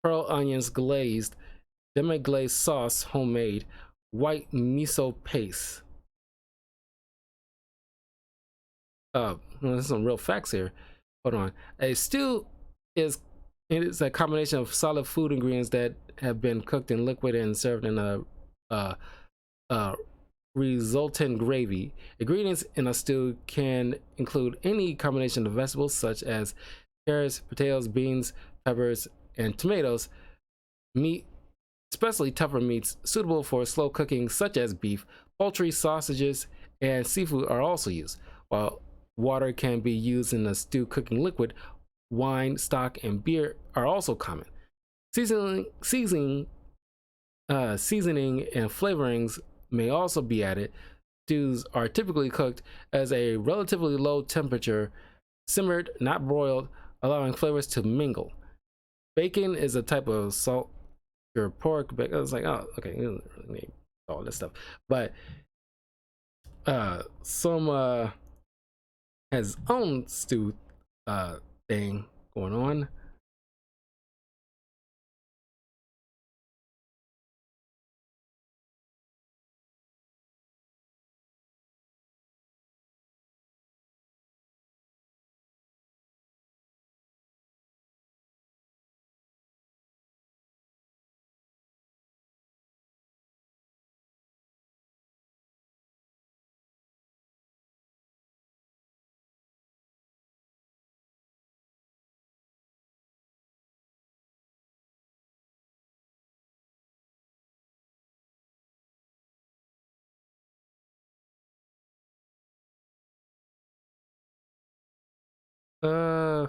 pearl onions glazed, demi-glaze sauce homemade, white miso paste. There's some real facts here. Hold on. A stew is it is a combination of solid food ingredients that have been cooked in liquid and served in a uh, uh, resultant gravy. Ingredients in a stew can include any combination of vegetables such as carrots, potatoes, beans, peppers, and tomatoes. Meat, especially tougher meats suitable for slow cooking, such as beef, poultry, sausages, and seafood, are also used. While water can be used in the stew cooking liquid, wine, stock, and beer are also common. Seasoning, seasoning, and flavorings may also be added. Stews are typically cooked as a relatively low temperature, simmered, not broiled, allowing flavors to mingle. Bacon is a type of salt your pork. But I was like, oh, okay, you don't really need all this stuff. But some has own stew thing going on. Uh,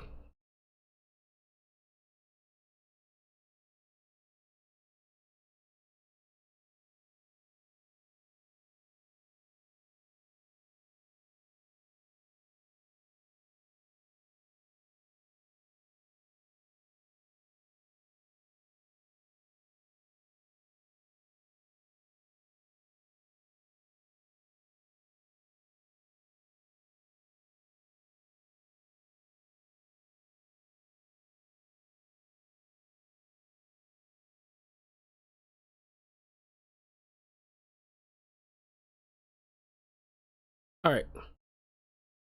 all right.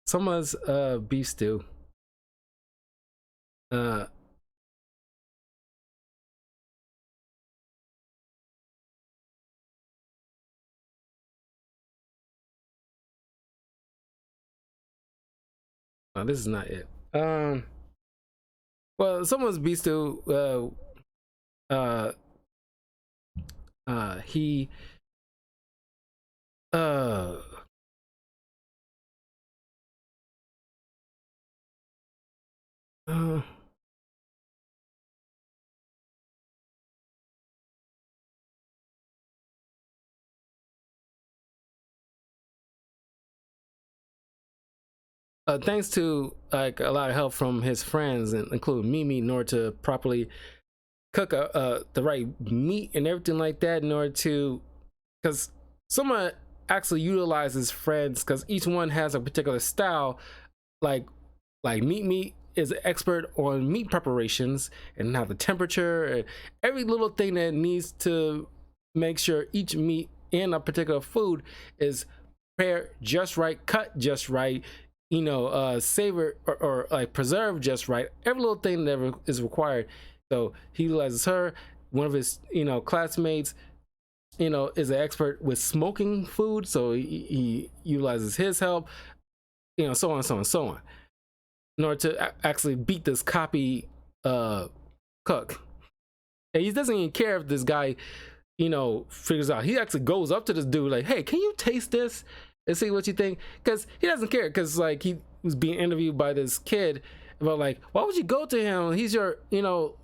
Someone's beef stew. Uh, no, this is not it. Well, someone's beef stew. Uh, he. Uh, uh thanks to like a lot of help from his friends, including Mimi, in order to properly cook the right meat and everything like that, in order to, because someone actually utilizes friends because each one has a particular style. Like meat is an expert on meat preparations and how the temperature and every little thing that needs to make sure each meat in a particular food is prepared just right, cut just right, savor or like preserved just right. Every little thing that is required. So he utilizes her. One of his classmates is an expert with smoking food, so he utilizes his help. So on, so on, so on, in order to actually beat this copy cook. And he doesn't even care if this guy, figures out. He actually goes up to this dude like, "Hey, can you taste this and see what you think?" Because he doesn't care. Because like he was being interviewed by this kid about like, why would you go to him? He's your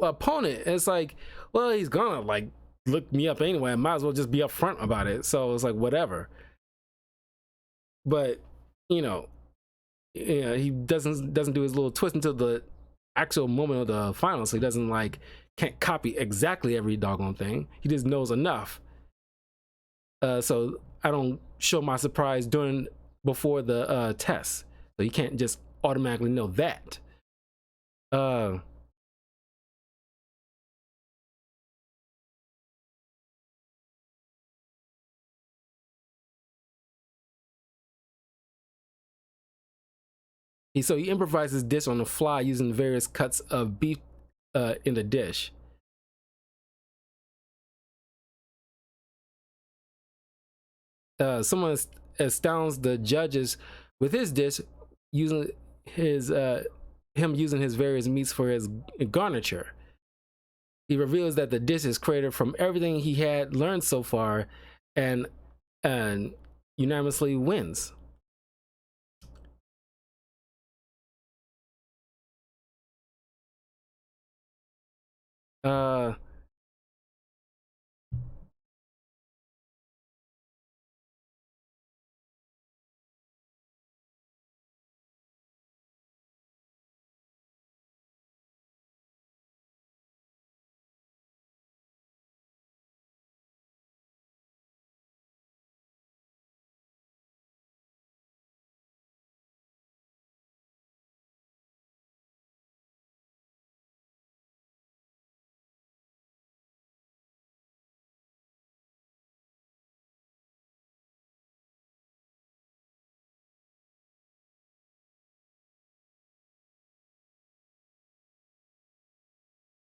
opponent. And it's like, well, he's gonna like look me up anyway. I might as well just be upfront about it. So it's like whatever. But you know, he doesn't do his little twist until the actual moment of the final, so he doesn't like can't copy exactly every doggone thing. He just knows enough. So I don't show my surprise during before the test, so you can't just automatically know that. Uh, he improvises dish on the fly using various cuts of beef in the dish. Someone astounds the judges with his dish using his him using his various meats for his garniture. He reveals that the dish is created from everything he had learned so far, and and unanimously wins. Uh,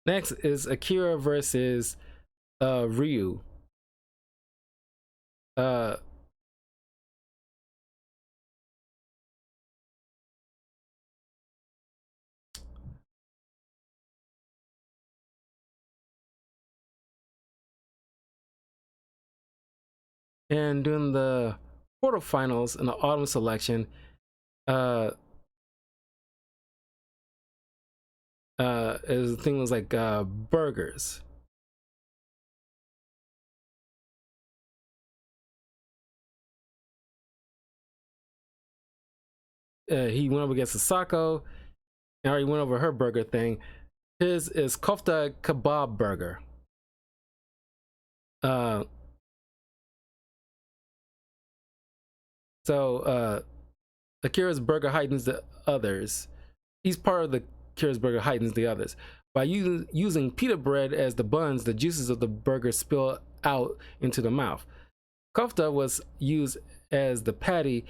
Next is Akira versus Ryu. Uh, and during the quarterfinals in the autumn selection, uh, The thing was like burgers. He went up against Asako, and already went over her burger thing. His is kofta kebab burger. Uh, Akira's burger heightens the others. He's part of the Akira's burger heightens the others. By using pita bread as the buns, the juices of the burger spill out into the mouth. Kofta was used as the patty,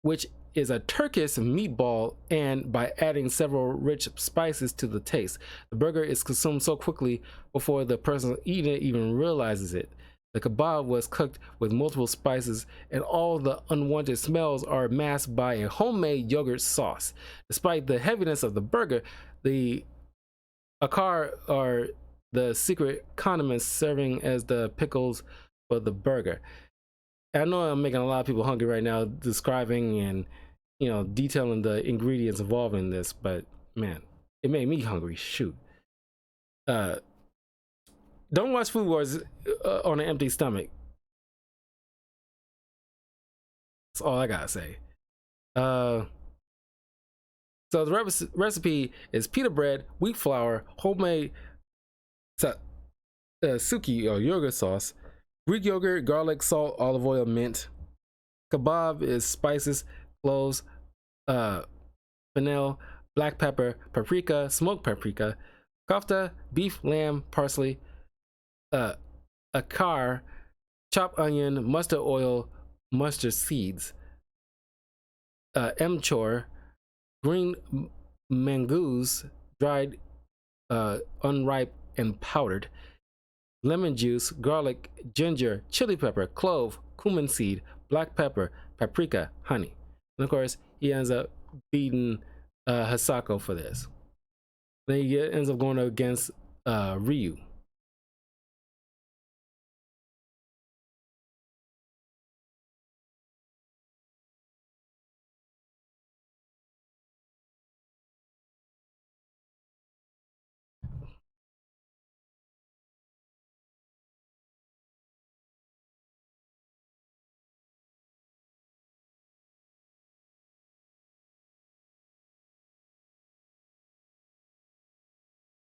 which is a Turkish meatball, and by adding several rich spices to the taste, the burger is consumed so quickly before the person eating it even realizes it. The kebab was cooked with multiple spices, and all the unwanted smells are masked by a homemade yogurt sauce. Despite the heaviness of the burger, the akar are the secret condiments serving as the pickles for the burger. I know I'm making a lot of people hungry right now, describing and detailing the ingredients involved in this, but man, it made me hungry. Shoot. Don't watch Food Wars on an empty stomach. That's all I gotta say. So the recipe is pita bread, wheat flour, homemade suki or yogurt sauce, Greek yogurt, garlic, salt, olive oil, mint. Kebab is spices, cloves, fennel, black pepper, paprika, smoked paprika. Kofta, beef, lamb, parsley. Akar, chopped onion, mustard oil, mustard seeds. Mchor, green mangoes, dried, unripe, and powdered. Lemon juice, garlic, ginger, chili pepper, clove, cumin seed, black pepper, paprika, honey. And of course, he ends up beating Hisako for this. Then he ends up going against Ryu.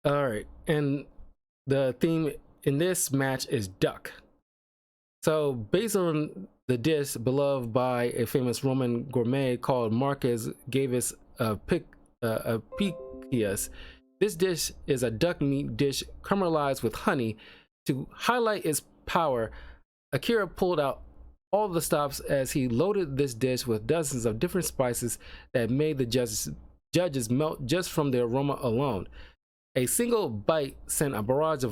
All right, and the theme in this match is duck. So, based on the dish beloved by a famous Roman gourmet called Marcus Gavis Apicius, this dish is a duck meat dish caramelized with honey. To highlight its power, Akira pulled out all the stops as he loaded this dish with dozens of different spices that made the judges melt just from the aroma alone. A single bite sent a barrage of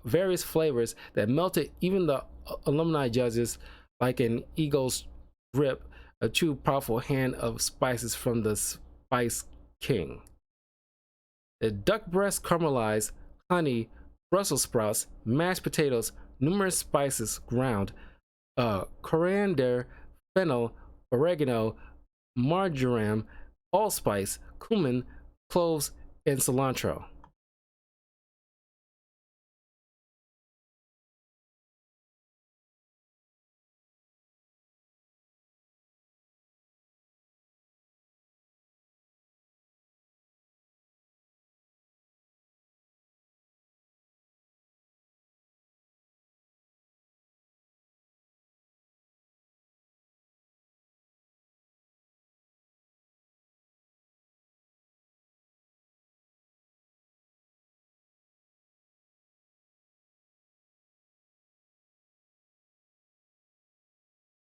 various flavors that melted even the alumni judges like an eagle's grip, a true powerful hand of spices from the Spice King. The duck breast caramelized, honey, Brussels sprouts, mashed potatoes, numerous spices ground, coriander, fennel, oregano, marjoram, allspice, cumin, cloves, and cilantro.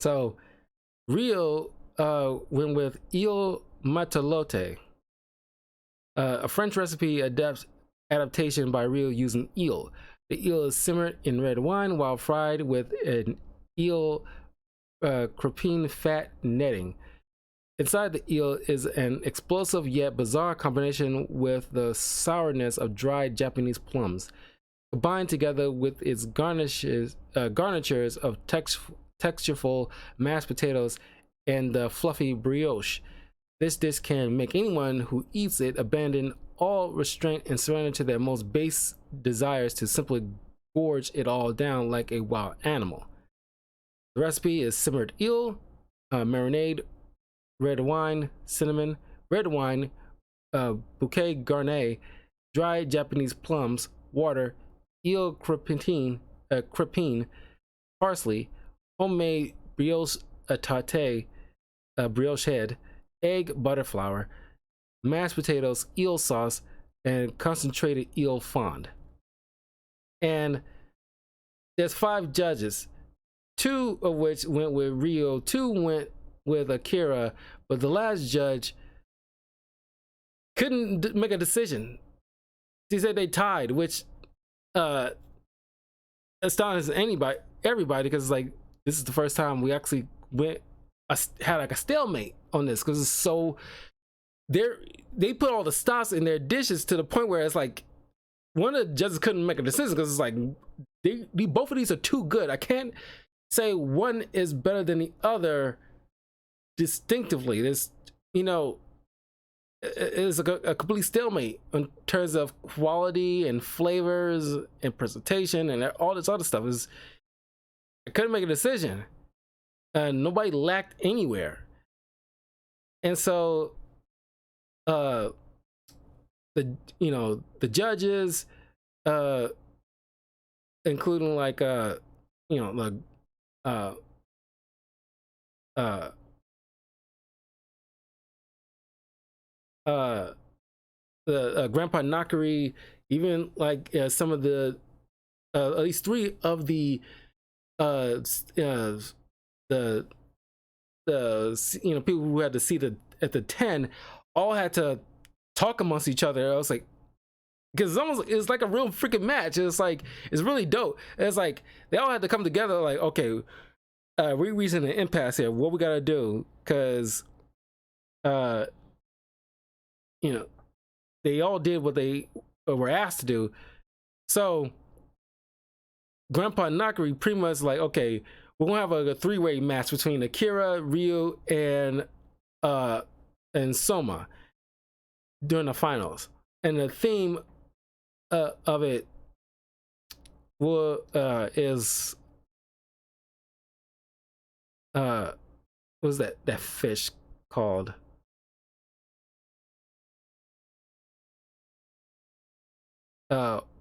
So Rio went with eel matalote, a French recipe adaptation by Rio using eel. The eel is simmered in red wine while fried with an eel crepine fat netting. Inside the eel is an explosive yet bizarre combination with the sourness of dried Japanese plums, combined together with its garnitures of textureful mashed potatoes and the fluffy brioche. This dish can make anyone who eats it abandon all restraint and surrender to their most base desires to simply gorge it all down like a wild animal. The recipe is simmered eel, marinade, red wine, cinnamon, red wine, bouquet garni, dried Japanese plums, water, eel crepine, parsley, homemade brioche tarte, brioche head, egg butter flour, mashed potatoes, eel sauce, and concentrated eel fond. And there's 5 judges, 2 of which went with Rio, 2 went with Akira, but the last judge couldn't make a decision. He said they tied, which astonishes everybody, because it's like this is the first time we actually had like a stalemate on this, because it's so they put all the stops in their dishes to the point where it's like one of the judges couldn't make a decision, because it's like both of these are too good. I can't say one is better than the other distinctively. There's, it's a complete stalemate in terms of quality and flavors and presentation and all this other stuff. I couldn't make a decision, and nobody lacked anywhere. And so the judges, including like the Grandpa Nakari, even like some of the at least 3 of the people who had to see at the 10 all had to talk amongst each other. I was like, because it's like a real freaking match. It's like, it's really dope. It's like they all had to come together, like, okay, we're reaching an impasse here. What we gotta do? Because they all did what they were asked to do. So Grandpa Nakari pretty much like, okay, we're gonna have a 3-way match between Akira, Ryu, and Soma during the finals. And the theme of it is what's that fish called?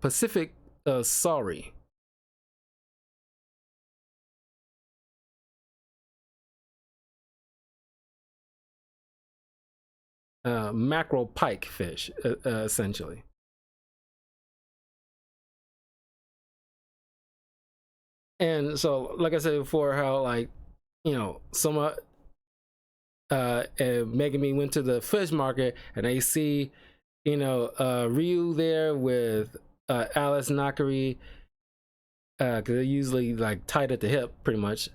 Pacific Sorry. Mackerel pike fish, essentially. And so, like I said before, how like Soma and Megami went to the fish market, and they see Ryu there with Alice Nakari, because they're usually like tied at the hip, pretty much.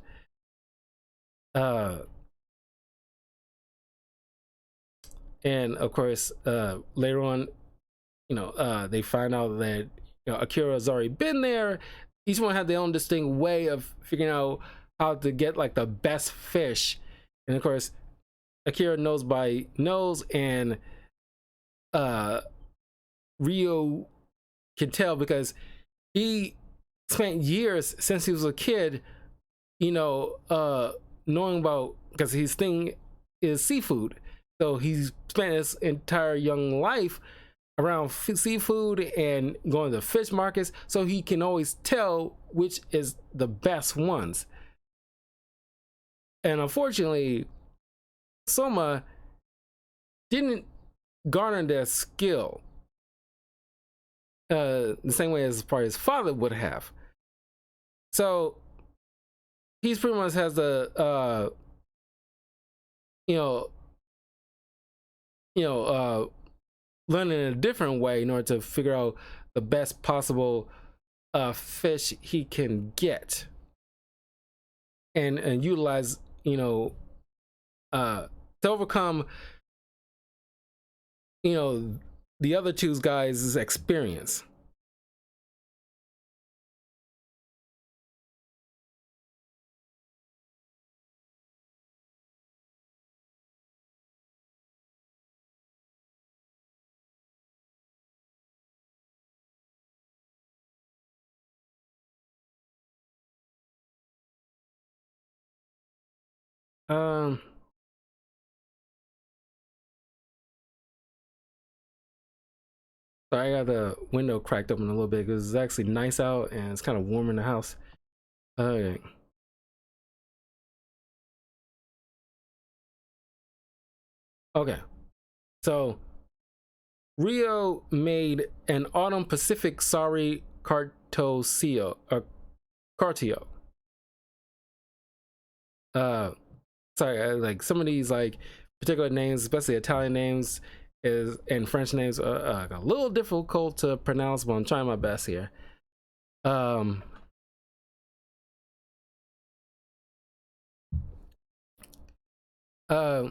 And of course, later on, they find out that Akira's already been there. Each one had their own distinct way of figuring out how to get like the best fish. And of course, Akira knows by nose, and Ryo can tell because he spent years since he was a kid, knowing about, because his thing is seafood. So he's spent his entire young life around seafood and going to fish markets, so he can always tell which is the best ones. And unfortunately, Soma didn't garner their skill the same way as probably his father would have. So he's pretty much has the learn in a different way in order to figure out the best possible fish he can get, and utilize to overcome the other 2 guys' experience. Um, sorry, I got the window cracked open a little bit because it's actually nice out and it's kind of warm in the house. Okay. Okay. So Rio made an Autumn Pacific Sorry Cartosio or Cartio. Uh, sorry, like some of these like particular names, especially Italian names, is and French names are a little difficult to pronounce, but I'm trying my best here. Um, uh,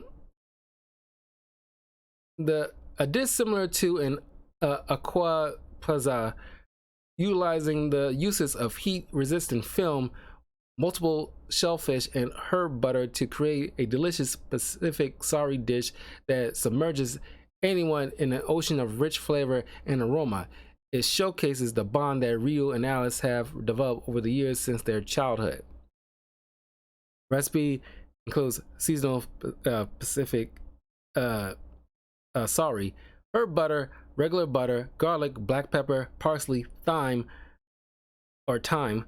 the a dish similar to an aqua pizza, utilizing the uses of heat-resistant film, multiple shellfish, and herb butter to create a delicious Pacific sorry dish that submerges anyone in an ocean of rich flavor and aroma. It showcases the bond that Rio and Alice have developed over the years since their childhood. Recipe includes seasonal Pacific uh, sorry, herb butter, regular butter, garlic, black pepper, parsley, thyme or thyme,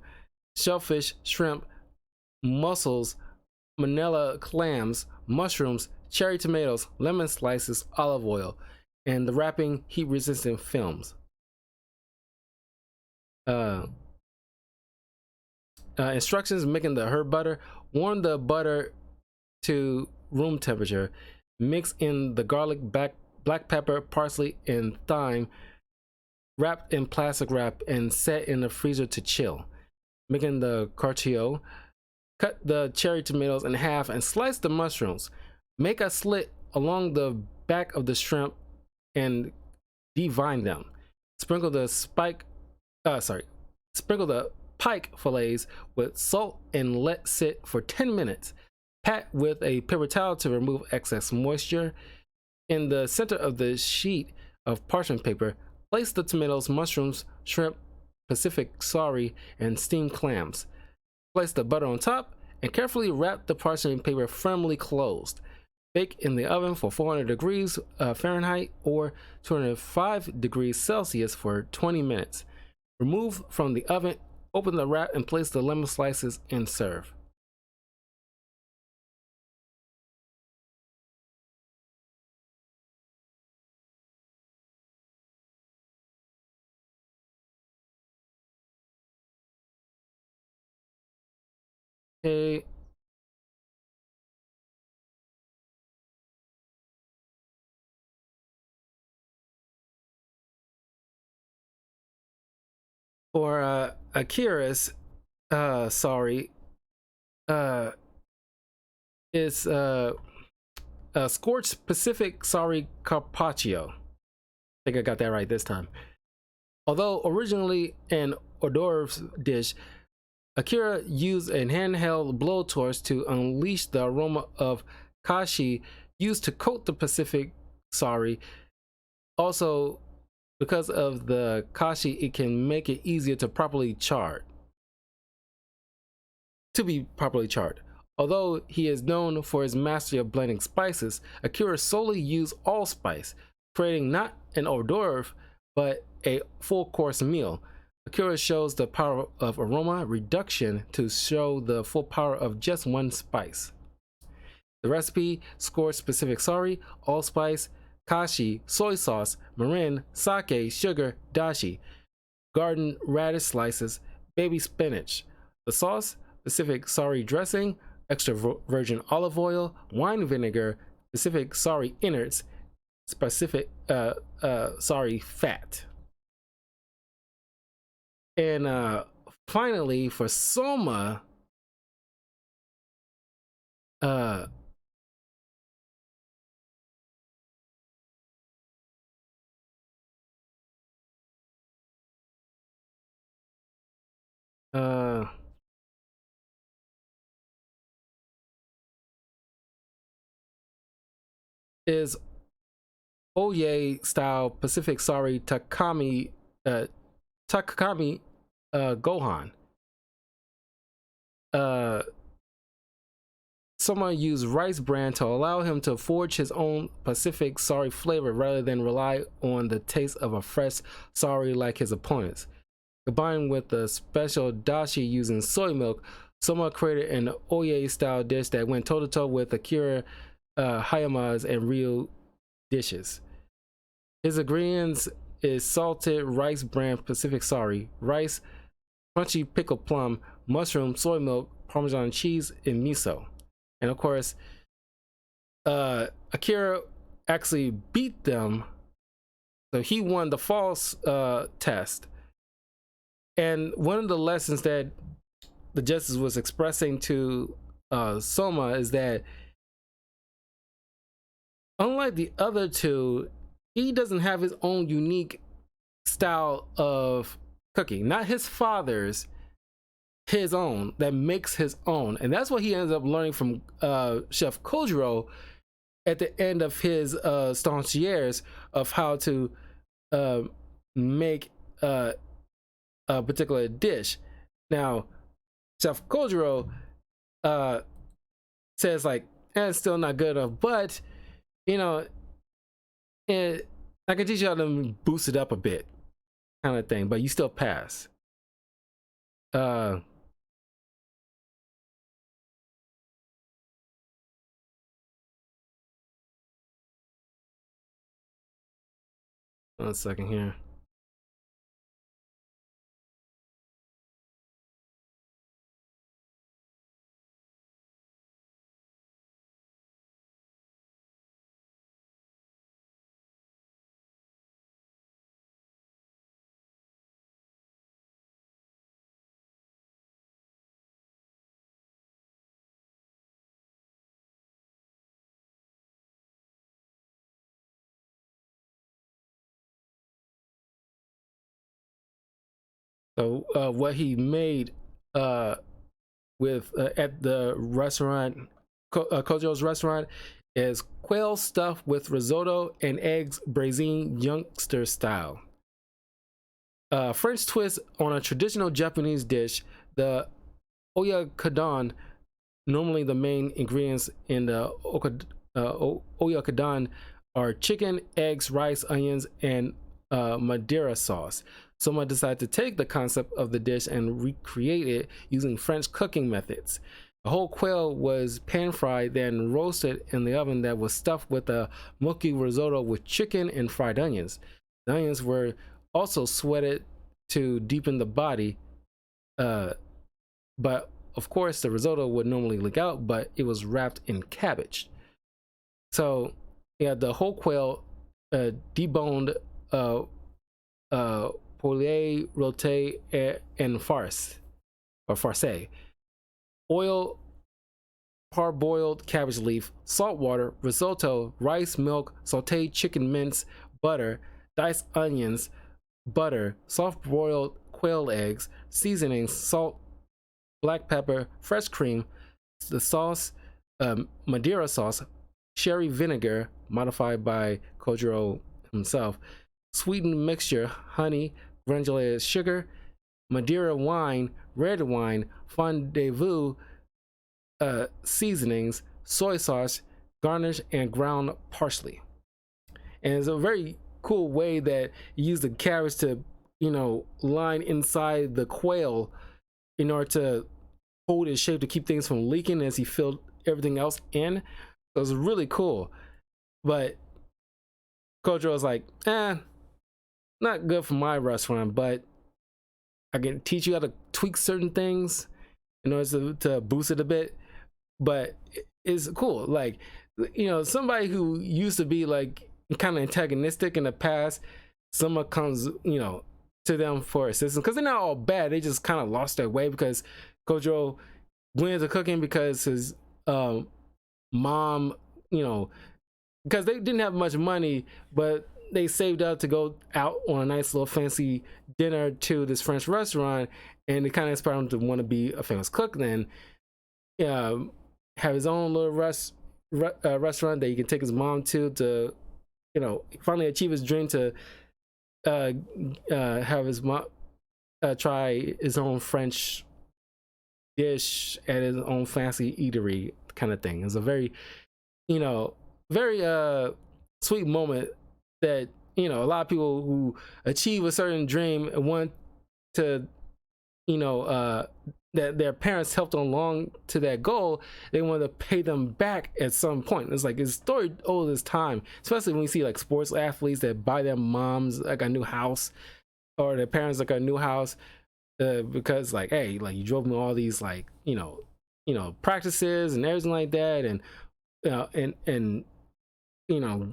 shellfish, shrimp, mussels, manila clams, mushrooms, cherry tomatoes, lemon slices, olive oil, and the wrapping heat resistant films. Uh, Instructions making the herb butter: warm the butter to room temperature, mix in the garlic, black pepper, parsley, and thyme, wrapped in plastic wrap, and set in the freezer to chill. Making the cartio: cut the cherry tomatoes in half and slice the mushrooms. Make a slit along the back of the shrimp and devine them. Sprinkle the sprinkle the pike fillets with salt and let sit for 10 minutes. Pat with a paper towel to remove excess moisture. In the center of the sheet of parchment paper, place the tomatoes, mushrooms, shrimp, Pacific sorry, and steamed clams. Place the butter on top and carefully wrap the parchment paper firmly closed. Bake in the oven for 400 degrees Fahrenheit or 205 degrees Celsius for 20 minutes. Remove from the oven, open the wrap, and place the lemon slices and serve. Okay. For Akira's, sorry, uh, it's scorched Pacific sorry carpaccio. I think I got that right this time. Although originally an hors d'oeuvres dish, Akira used a handheld blowtorch to unleash the aroma of kashi used to coat the Pacific sorry. Also, because of the kashi, it can make it easier to be properly charred. Although he is known for his mastery of blending spices, Akira solely used allspice, creating not an hors d'oeuvre, but a full course meal. Akira shows the power of aroma reduction to show the full power of just one spice. The recipe: scorched Pacific sorry, allspice, kashi, soy sauce, mirin, sake, sugar, dashi, garden radish slices, baby spinach. The sauce: Pacific sorry dressing, extra virgin olive oil, wine vinegar, Pacific sorry innards, specific sorry fat. And finally, for soma, uh, uh, is Oye style Pacific sorry Takami Gohan. Uh, someone used rice bran to allow him to forge his own Pacific Sari flavor rather than rely on the taste of a fresh Sari like his opponents. Combined with the special dashi using soy milk, Soma created an Oye-style dish that went toe-to-toe with Akira Hayama's and Ryu dishes. His ingredients is salted rice bran Pacific Sari, rice, crunchy pickled plum, mushroom, soy milk, Parmesan cheese, and miso. And of course, Akira actually beat them, so he won the false test. And one of the lessons that the justice was expressing to Soma is that, unlike the other two, he doesn't have his own unique style of cooking. Not his father's, his own, that makes his own. And that's what he ends up learning from Chef Kojiro at the end of his stanciers of how to make a particular dish. Now, Chef Kojiro says like, it's still not good enough, but you know, I can teach you how to boost it up a bit, kind of thing, but you still pass. One second here. So what he made with at the restaurant, Kojiro's restaurant, is quail stuffed with risotto and eggs braising youngster style. French twist on a traditional Japanese dish, the oyakodon. Normally, the main ingredients in the oyakodon are chicken, eggs, rice, onions, and Madeira sauce. Someone decided to take the concept of the dish and recreate it using French cooking methods. The whole quail was pan-fried, then roasted in the oven that was stuffed with a milky risotto with chicken and fried onions. The onions were also sweated to deepen the body, but of course the risotto would normally leak out, but it was wrapped in cabbage. So yeah, the whole quail, deboned, poulet, rôti, and farce, or farce. Oil, parboiled cabbage leaf, salt water, risotto, rice, milk, sauteed chicken mince, butter, diced onions, butter, soft boiled quail eggs, seasonings, salt, black pepper, fresh cream, the sauce, Madeira sauce, sherry vinegar modified by Kojiro himself, sweetened mixture, honey, granulated sugar, Madeira wine, red wine, fondue, seasonings, soy sauce, garnish, and ground parsley. And it's a very cool way that you use the carrots to, you know, line inside the quail in order to hold its shape to keep things from leaking as he filled everything else in. So it was really cool. But Kojiro was like, not good for my restaurant, but I can teach you how to tweak certain things in order to boost it a bit. But it's cool. Like, you know, somebody who used to be like kind of antagonistic in the past, someone comes, you know, to them for assistance, because they're not all bad. They just kind of lost their way because Kojiro went into cooking because his mom, you know, because they didn't have much money, but they saved up to go out on a nice little fancy dinner to this French restaurant, and it kind of inspired him to want to be a famous cook. Then have his own little restaurant that he can take his mom to, you know, finally achieve his dream to have his mom try his own French dish at his own fancy eatery kind of thing. It's a very, you know, very sweet moment that, you know, a lot of people who achieve a certain dream and want to, you know, that their parents helped along to that goal, they want to pay them back at some point. It's like it's story old as time, especially when you see like sports athletes that buy their moms like a new house or their parents like a new house because like, hey, like you drove me all these like, you know, practices and everything like that, and and you know,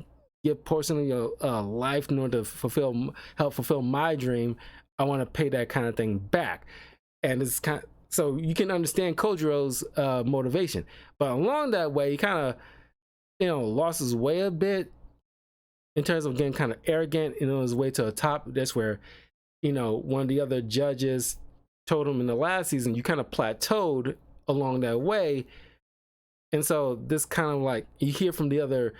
give portion of your life in order to help fulfill my dream. I want to pay that kind of thing back. And it's kind of, so you can understand Kojiro's motivation, but along that way he kind of, you know, lost his way a bit in terms of getting kind of arrogant, you know, his way to the top. That's where, you know, one of the other judges told him in the last season, you kind of plateaued along that way. And so this kind of like, you hear from the other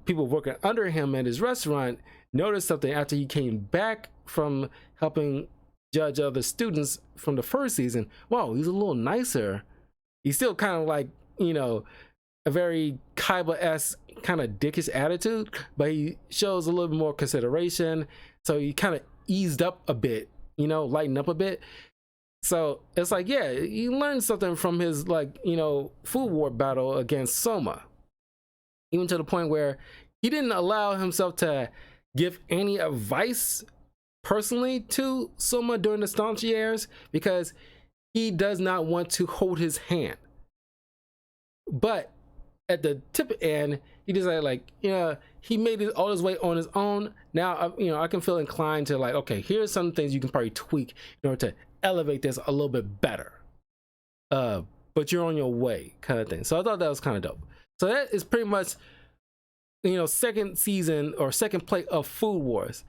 people working under him at his restaurant, noticed something after he came back from helping judge other students from the first season. Wow, he's a little nicer. He's still kind of like, you know, a very Kaiba-esque kind of dickish attitude, but he shows a little bit more consideration. So he kind of eased up a bit, you know, lightened up a bit. So it's like, yeah, he learned something from his, like, you know, food war battle against Soma, even to the point where he didn't allow himself to give any advice personally to Soma during the Stomp years because he does not want to hold his hand. But at the tip end, he decided, like, you know, he made it all his way on his own. Now, you know, I can feel inclined to like, okay, here's some things you can probably tweak in order to elevate this a little bit better. But you're on your way, kind of thing. So I thought that was kind of dope. So that is pretty much, you know, second season or second plate of Food Wars.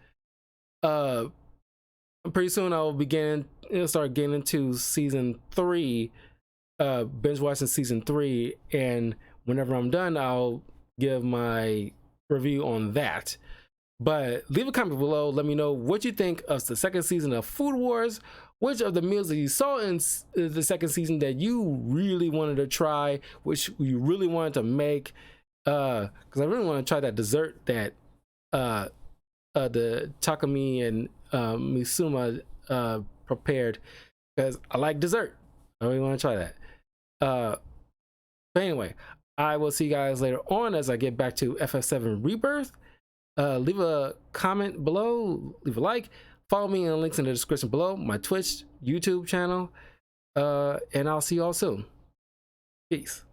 Pretty soon I will begin, you know, start getting into season 3, binge watching season 3, and whenever I'm done, I'll give my review on that. But leave a comment below. Let me know what you think of the second season of Food Wars. Which of the meals that you saw in the second season that you really wanted to try, which you really wanted to make, because I really want to try that dessert that the Takumi and Misuma prepared, because I like dessert. I really want to try that. But anyway, I will see you guys later on as I get back to FF7 Rebirth. Leave a comment below, leave a like, follow me in the links in the description below, my Twitch, YouTube channel, and I'll see you all soon. Peace.